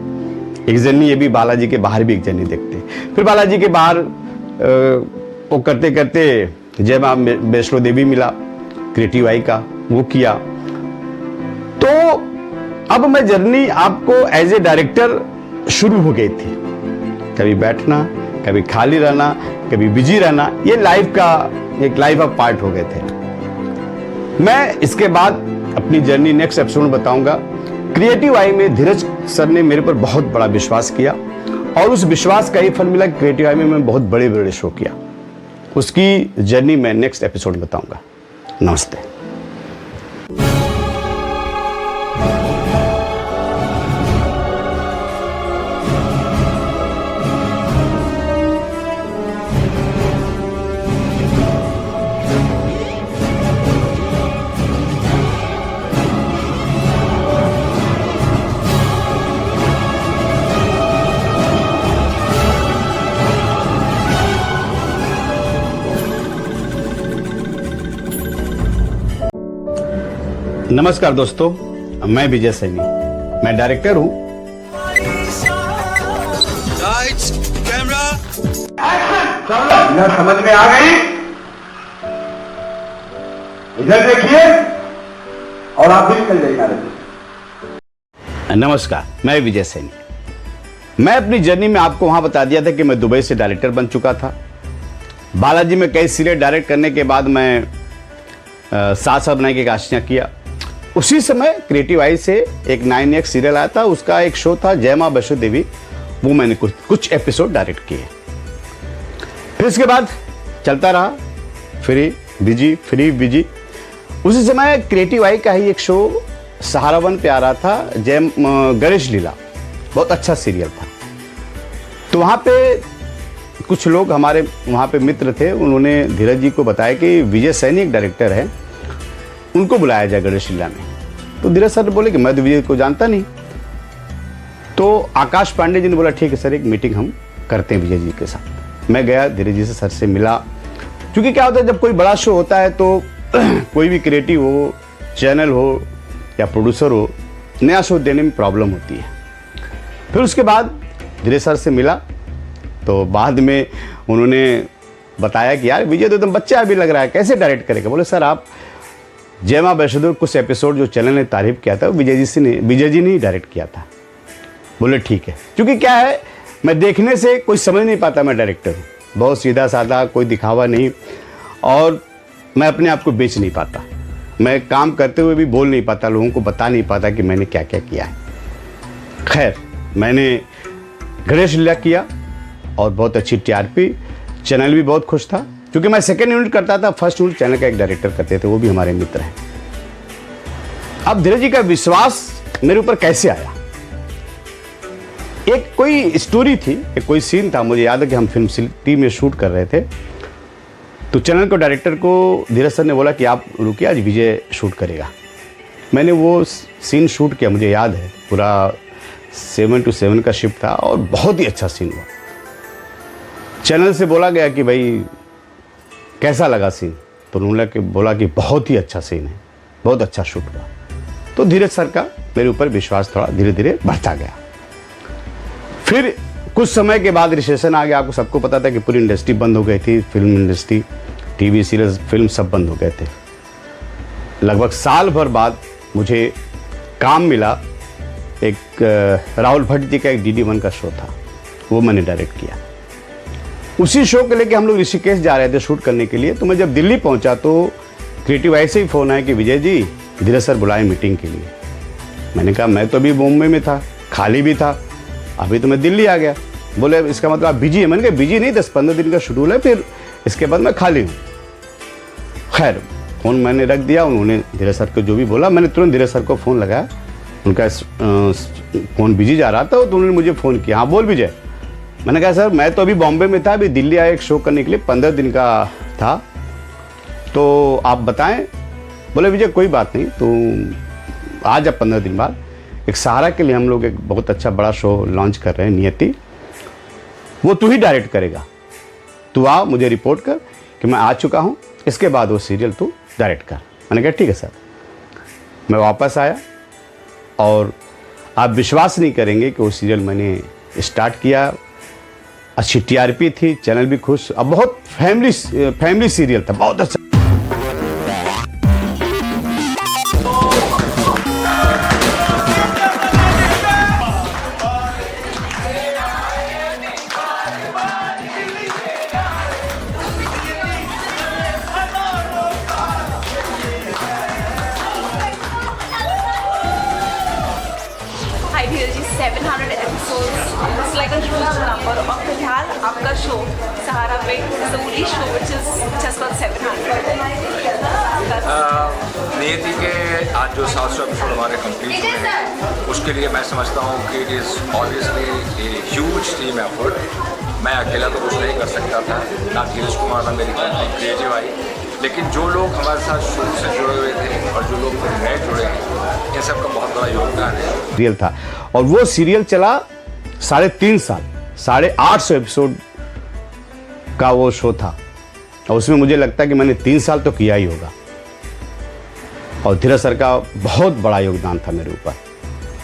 एक जर्नी ये भी बालाजी के बाहर भी एक जर्नी देखते। फिर बालाजी के बाहर वो करते करते जय मां वैष्णो देवी मिला, क्रिएटिव आई का वो किया। तो अब मैं जर्नी आपको एज ए डायरेक्टर शुरू हो गई थी, कभी बैठना, कभी खाली रहना, कभी बिजी रहना, ये लाइफ का एक लाइफ ऑफ पार्ट हो गए थे। मैं इसके बाद अपनी जर्नी नेक्स्ट एपिसोड में बताऊंगा। क्रिएटिव आई में धीरज सर ने मेरे पर बहुत बड़ा विश्वास किया, और उस विश्वास का ही फल मिला। क्रिएटिव आई में मैं बहुत बड़े बड़े शो किया, उसकी जर्नी मैं नेक्स्ट एपिसोड में बताऊंगा। नमस्ते। नमस्कार दोस्तों, मैं विजय सैनी, मैं डायरेक्टर हूं। Lights, camera, इधर समझ में आ गई? इधर देखिए और आप भी निकल जाइए नारे से। नमस्कार, मैं विजय सैनी। मैं अपनी जर्नी में आपको वहां बता दिया था कि मैं दुबई से डायरेक्टर बन चुका था। बालाजी में कई सीरियल डायरेक्ट करने के बाद मैं साथ साथ बनाएंगे काशियाँ किया। उसी समय क्रिएटिव आई से एक 9X सीरियल आया था, उसका एक शो था जय मां वैष्णो देवी, वो मैंने कुछ एपिसोड डायरेक्ट किए। फिर इसके बाद चलता रहा फ्री बिजी। उसी समय क्रिएटिव आई का ही एक शो सहारा वन पे आ रहा था, गणेश लीला, बहुत अच्छा सीरियल था। तो वहाँ पे कुछ लोग हमारे वहाँ पे मित्र थे, उन्होंने धीरज जी को बताया कि विजय सैनी एक डायरेक्टर है, उनको बुलाया जाए गणेश लीला में। तो धीरज सर बोले कि मैं तो विजय को जानता नहीं। तो आकाश पांडे जी ने बोला ठीक है सर, एक मीटिंग हम करते हैं विजय जी के साथ। मैं गया, धीरज जी से सर से मिला। क्योंकि क्या होता है जब कोई बड़ा शो होता है तो कोई भी क्रिएटिव हो, चैनल हो या प्रोड्यूसर हो, नया शो देने में प्रॉब्लम होती है। फिर उसके बाद धीरज सर से मिला, तो बाद में उन्होंने बताया कि यार विजय तो एकदम बच्चा अभी लग रहा है, कैसे डायरेक्ट करेगा। बोले सर आप जय मां वैष्णो देवी कुछ एपिसोड जो चैनल ने तारीफ किया था विजय जी ने ही डायरेक्ट किया था। बोले ठीक है। क्योंकि क्या है, मैं देखने से कोई समझ नहीं पाता मैं डायरेक्टर हूँ, बहुत सीधा साधा, कोई दिखावा नहीं, और मैं अपने आप को बेच नहीं पाता। मैं काम करते हुए भी बोल नहीं पाता, लोगों को बता नहीं पाता कि मैंने क्या क्या किया है। खैर, मैंने गणेश लीला किया और बहुत अच्छी TRP चैनल भी बहुत खुश था, क्योंकि मैं सेकेंड यूनिट करता था, फर्स्ट यूनिट चैनल का एक डायरेक्टर करते थे, वो भी हमारे मित्र हैं। अब धीरज जी का विश्वास मेरे ऊपर कैसे आया? एक कोई स्टोरी थी, एक कोई सीन था, मुझे याद है कि हम फिल्म सिटी में शूट कर रहे थे, तो चैनल को डायरेक्टर को धीरज सर ने बोला कि आप रुकिए, आज विजय शूट करेगा। मैंने वो सीन शूट किया, मुझे याद है पूरा 7 to 7 का शिफ्ट था और बहुत ही अच्छा सीन हुआ। चैनल से बोला गया कि भाई कैसा लगा सीन, तो उन्होंने बोला कि बहुत ही अच्छा सीन है, बहुत अच्छा शूट हुआ। तो धीरज सर का मेरे ऊपर विश्वास थोड़ा धीरे धीरे बढ़ता गया। फिर कुछ समय के बाद रिसेशन आ गया। आपको सबको पता था कि पूरी इंडस्ट्री बंद हो गई थी, film industry, TV serial, film सब बंद हो गए थे। लगभग साल भर बाद मुझे काम मिला, एक राहुल भट्ट जी का एक DD1 का शो था, वो मैंने डायरेक्ट किया। उसी शो के लेके हम लोग ऋषिकेश जा रहे थे शूट करने के लिए। तो मैं जब दिल्ली पहुंचा तो क्रिएटिव ऐसे ही फ़ोन आया कि विजय जी धीरज सर बुलाए मीटिंग के लिए। मैंने कहा मैं तो अभी बॉम्बे में था, खाली भी था, अभी तो मैं दिल्ली आ गया। बोले इसका मतलब आप बिजी है? मैंने कहा बिजी नहीं, 10-15 दिन का शेड्यूल है, फिर इसके बाद मैं खाली हूँ। खैर फ़ोन मैंने रख दिया। उन्होंने धीरज सर को जो भी बोला, मैंने तुरंत धीरज सर को फ़ोन लगाया। उनका फ़ोन बिजी जा रहा था, तो उन्होंने मुझे फ़ोन किया, हाँ बोल विजय। मैंने कहा सर मैं तो अभी बॉम्बे में था, अभी दिल्ली आया एक शो करने के लिए, 15 दिन का था, तो आप बताएं। बोले विजय कोई बात नहीं, तो आज अब 15 दिन बाद एक सहारा के लिए हम लोग एक बहुत अच्छा बड़ा शो लॉन्च कर रहे हैं, नियति, वो तू ही डायरेक्ट करेगा, तू आ मुझे रिपोर्ट कर कि मैं आ चुका हूँ, इसके बाद वो सीरियल तू डायरेक्ट कर। मैंने कहा ठीक है सर। मैं वापस आया और आप विश्वास नहीं करेंगे कि वो सीरियल मैंने स्टार्ट किया। अच्छी TRP थी, चैनल भी खुश, अब बहुत फैमिली सीरियल था, बहुत अच्छा। Hi Dhiraj ji, 700 episodes. It's like a huge number. और फिलहाल आपका शो सहारा पे is the only show which has got 700. नियति के आज जो 700 एपिसोड हमारे कंप्लीट हुए हैं, उसके लिए मैं समझता हूँ कि it is obviously a huge team effort. मैं अकेला तो कुछ नहीं कर सकता था, ना धीरज कुमार ना मेरी क्रिएटिव आई, लेकिन जो लोग हमारे साथ शुरू से जुड़े हुए थे और जो लोग नए जुड़े हैं, इन सब का बहुत बड़ा योगदान है। सीरियल था और वो सीरियल चला 3.5 साल, 850 एपिसोड का वो शो था, और उसमें मुझे लगता है कि मैंने 3 साल तो किया ही होगा। और धीरज सर का बहुत बड़ा योगदान था मेरे ऊपर,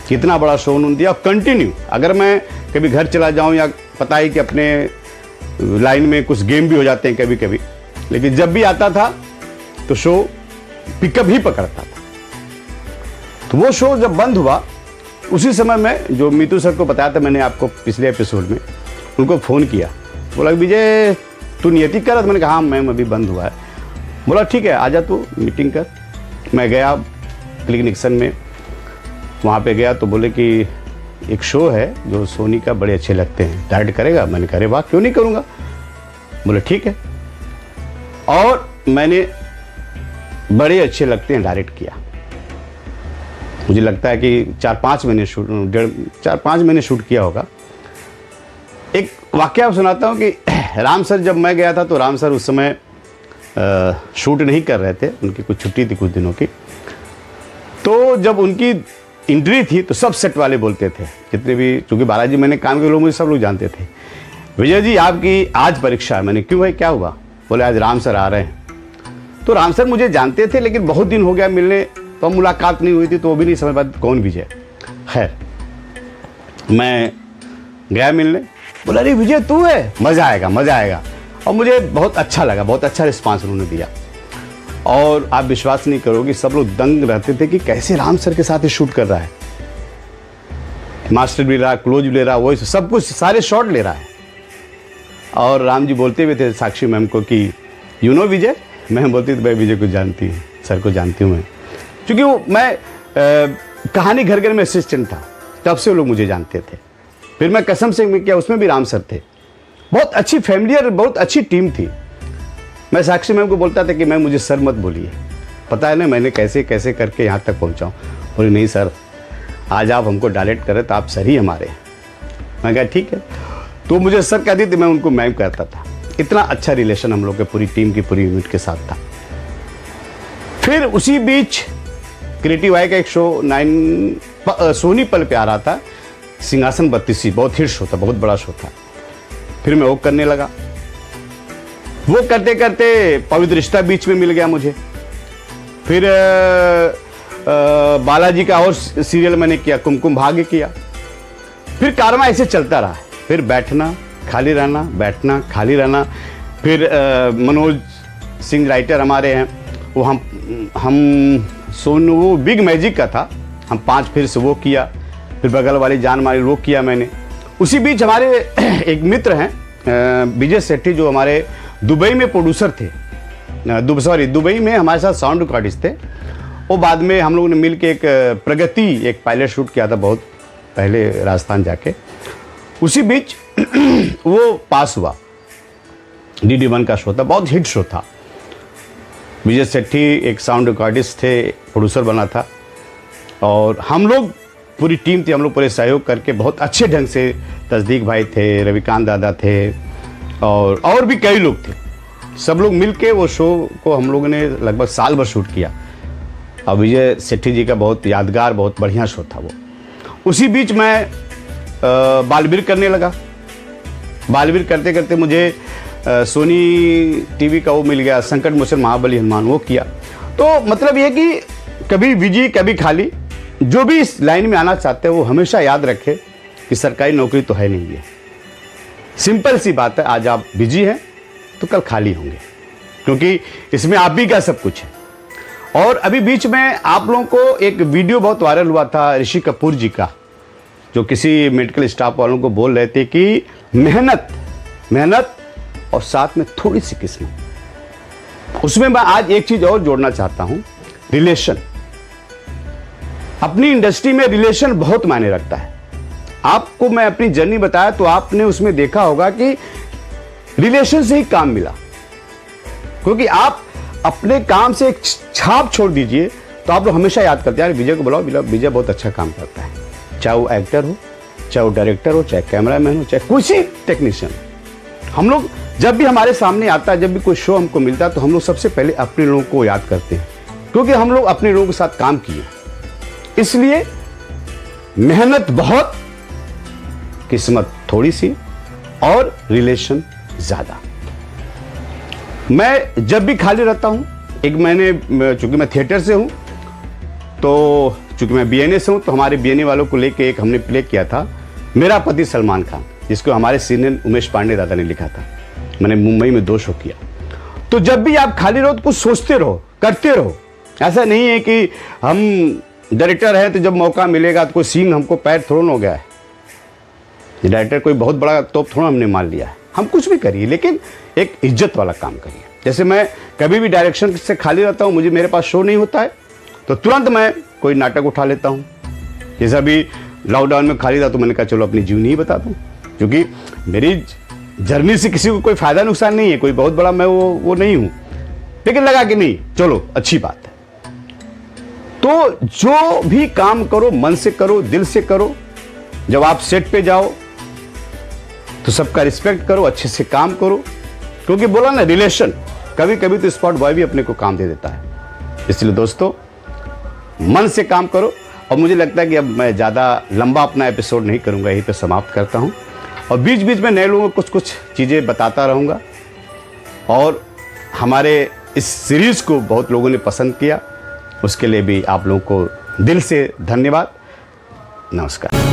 कितना बड़ा शो उन्होंने दिया। कंटिन्यू, अगर मैं कभी घर चला जाऊं, या पता ही कि अपने लाइन में कुछ गेम भी हो जाते हैं कभी कभी, लेकिन जब भी आता था तो शो पिकअप ही पकड़ता था। तो वो शो जब बंद हुआ, उसी समय में जो मीतू सर को बताया था मैंने आपको पिछले एपिसोड में, उनको फ़ोन किया, बोला विजय तू नियति कर? मैंने कहा हाँ मैम अभी बंद हुआ है। बोला ठीक है आजा तू मीटिंग कर। मैं गया क्लिनिक्सन में, वहाँ पे गया तो बोले कि एक शो है जो सोनी का बड़े अच्छे लगते हैं, डायरेक्ट करेगा? मैंने कहा अरे वाह क्यों नहीं करूँगा। बोले ठीक है, और मैंने बड़े अच्छे लगते हैं डायरेक्ट किया। मुझे लगता है कि 4-5 महीने शूट किया होगा। एक वाकया सुनाता हूँ कि राम सर जब मैं गया था तो राम सर उस समय शूट नहीं कर रहे थे, उनकी कुछ छुट्टी थी कुछ दिनों की। तो जब उनकी एंट्री थी तो सब सेट वाले बोलते थे, जितने भी, चूँकि बालाजी मैंने काम के लोग मुझे सब लोग जानते थे, विजय जी आपकी आज परीक्षा है। मैंने क्यों भाई क्या हुआ? बोले आज राम सर आ रहे हैं। तो राम सर मुझे जानते थे, लेकिन बहुत दिन हो गया मिलने, तो मुलाकात नहीं हुई थी, तो वो भी नहीं समझ पाते कौन विजय। खैर मैं गया मिलने, बोला अरे विजय तू है, मज़ा आएगा मज़ा आएगा। और मुझे बहुत अच्छा लगा, बहुत अच्छा रिस्पांस उन्होंने दिया। और आप विश्वास नहीं करोगे, सब लोग दंग रहते थे कि कैसे राम सर के साथ ही शूट कर रहा है, मास्टर भी रहा, क्लोज भी ले रहा, वही सब कुछ सारे शॉट ले रहा है। और राम जी बोलते हुए थे साक्षी मैम को कि यू नो विजय। मैम बोलती थी भाई विजय को जानती हूँ, सर को जानती हूँ मैं, क्योंकि वो मैं कहानी घर घर में असिस्टेंट था, तब से वो लोग मुझे जानते थे। फिर मैं कसम से क्या उसमें भी राम सर थे, बहुत अच्छी फैमिली और बहुत अच्छी टीम थी। मैं साक्षी मैम को बोलता था कि मैम मुझे सर मत बोलिए, पता है ना मैंने कैसे कैसे करके यहाँ तक पहुँचा हूँ। बोले नहीं सर, आज आप हमको डायरेक्ट करें तो आप सर ही हमारे। मैं कहा ठीक है, तो मुझे सर कहती थी, मैं उनको मैम कहता था। इतना अच्छा रिलेशन हम लोग के पूरी टीम की पूरी यूनिट के साथ था। फिर उसी बीच क्रिएटिव आई का एक शो सोनी पल पे आ रहा था, सिंहासन 32, बहुत हिट शो था, बहुत बड़ा शो था। फिर मैं वो करने लगा। वो करते करते पवित्र रिश्ता बीच में मिल गया मुझे। फिर बालाजी का और सीरियल मैंने किया, कुमकुम भाग्य किया। फिर कारवा ऐसे चलता रहा। फिर बैठना खाली रहना, बैठना खाली रहना। फिर मनोज सिंह राइटर हमारे हैं, वो हम सोनू, वो बिग मैजिक का था, हम 5 फिर से वो किया। फिर बगल वाली जान मारी वो किया मैंने। उसी बीच हमारे एक मित्र हैं विजय सेठी, जो हमारे दुबई में प्रोड्यूसर थे, दुबई में हमारे साथ साउंड रिकॉर्डिस्ट थे। वो बाद में हम लोगों ने मिल के एक प्रगति एक पायलट शूट किया था बहुत पहले राजस्थान जाके। उसी बीच वो पास हुआ, DD1 का शो था, बहुत हिट शो था। विजय सेठी एक साउंड रिकॉर्डिस्ट थे, प्रोड्यूसर बना था, और हम लोग पूरी टीम थी। हम लोग पूरे सहयोग करके बहुत अच्छे ढंग से, तस्दीक भाई थे, रविकांत दादा थे, और भी कई लोग थे। सब लोग मिलके वो शो को हम लोगों ने लगभग साल भर शूट किया। और विजय सेठी जी का बहुत यादगार, बहुत बढ़िया शो था वो। उसी बीच मैं बालवीर करने लगा। बालवीर करते करते मुझे सोनी टीवी का वो मिल गया, संकट मोचन महाबली हनुमान, वो किया। तो मतलब ये कि कभी बिजी कभी खाली, जो भी इस लाइन में आना चाहते हैं वो हमेशा याद रखे कि सरकारी नौकरी तो है नहीं है। सिंपल सी बात है, आज आप बिजी हैं तो कल खाली होंगे, क्योंकि इसमें आप भी का सब कुछ है। और अभी बीच में आप लोगों को एक वीडियो बहुत वायरल हुआ था ऋषि कपूर जी का, जो किसी मेडिकल स्टाफ वालों को बोल रहे थे कि मेहनत और साथ में थोड़ी सी किस्मत। उसमें मैं आज एक चीज और जोड़ना चाहता हूं, रिलेशन। अपनी इंडस्ट्री में रिलेशन बहुत मायने रखता है। आपको मैं अपनी जर्नी बताया तो आपने उसमें देखा होगा कि रिलेशन से ही काम मिला, क्योंकि आप अपने काम से एक छाप छोड़ दीजिए तो आप लोग हमेशा याद करते हैं, यार विजय को बुलाओ, विजय बहुत अच्छा काम करता है। चाहे वो एक्टर हो, चाहे वो डायरेक्टर हो, चाहे कैमरामैन हो, चाहे कोई टेक्नीशियन। हम लोग जब भी हमारे सामने आता है, जब भी कोई शो हमको मिलता है, तो हम लोग सबसे पहले अपने लोगों को याद करते हैं, क्योंकि हम लोग अपने लोगों के साथ काम किए। इसलिए मेहनत बहुत, किस्मत थोड़ी सी, और रिलेशन ज्यादा। मैं जब भी खाली रहता हूं, एक मैंने, चूंकि मैं थिएटर से हूं, तो चूंकि मैं BNA से हूं, तो हमारे BNA वालों को लेके एक हमने प्ले किया था, मेरा पति सलमान खान, जिसको हमारे सीनियर उमेश पांडे दादा ने लिखा था। मैंने मुंबई में 2 शो किया। तो जब भी आप खाली रहो तो कुछ सोचते रहो, करते रहो। ऐसा नहीं है कि हम डायरेक्टर है तो जब मौका मिलेगा तो कोई सीन हमको पैर थोड़ा हो गया है, डायरेक्टर कोई बहुत बड़ा तोप थोड़ा हमने मान लिया है। हम कुछ भी करिए, लेकिन एक इज्जत वाला काम करिए। जैसे मैं कभी भी डायरेक्शन से खाली रहता हूँ, मेरे पास शो नहीं होता है, तो तुरंत मैं कोई नाटक उठा लेता हूँ। जैसा भी लॉकडाउन में खाली था तो मैंने कहा चलो अपनी जीवनी ही बता दूँ, क्योंकि मेरी जर्नी से किसी को कोई फायदा नुकसान नहीं है, कोई बहुत बड़ा मैं वो नहीं हूँ, लेकिन लगा कि नहीं चलो अच्छी बात है। तो जो भी काम करो मन से करो, दिल से करो। जब आप सेट पे जाओ तो सबका रिस्पेक्ट करो, अच्छे से काम करो, क्योंकि बोला ना रिलेशन, कभी कभी तो स्पॉट बॉय भी अपने को काम दे देता है। इसलिए दोस्तों मन से काम करो। और मुझे लगता है कि अब मैं ज़्यादा लंबा अपना एपिसोड नहीं करूँगा, यहीं पे समाप्त करता हूँ। और बीच बीच में नए लोगों को कुछ चीज़ें बताता रहूँगा। और हमारे इस सीरीज़ को बहुत लोगों ने पसंद किया, उसके लिए भी आप लोगों को दिल से धन्यवाद। नमस्कार।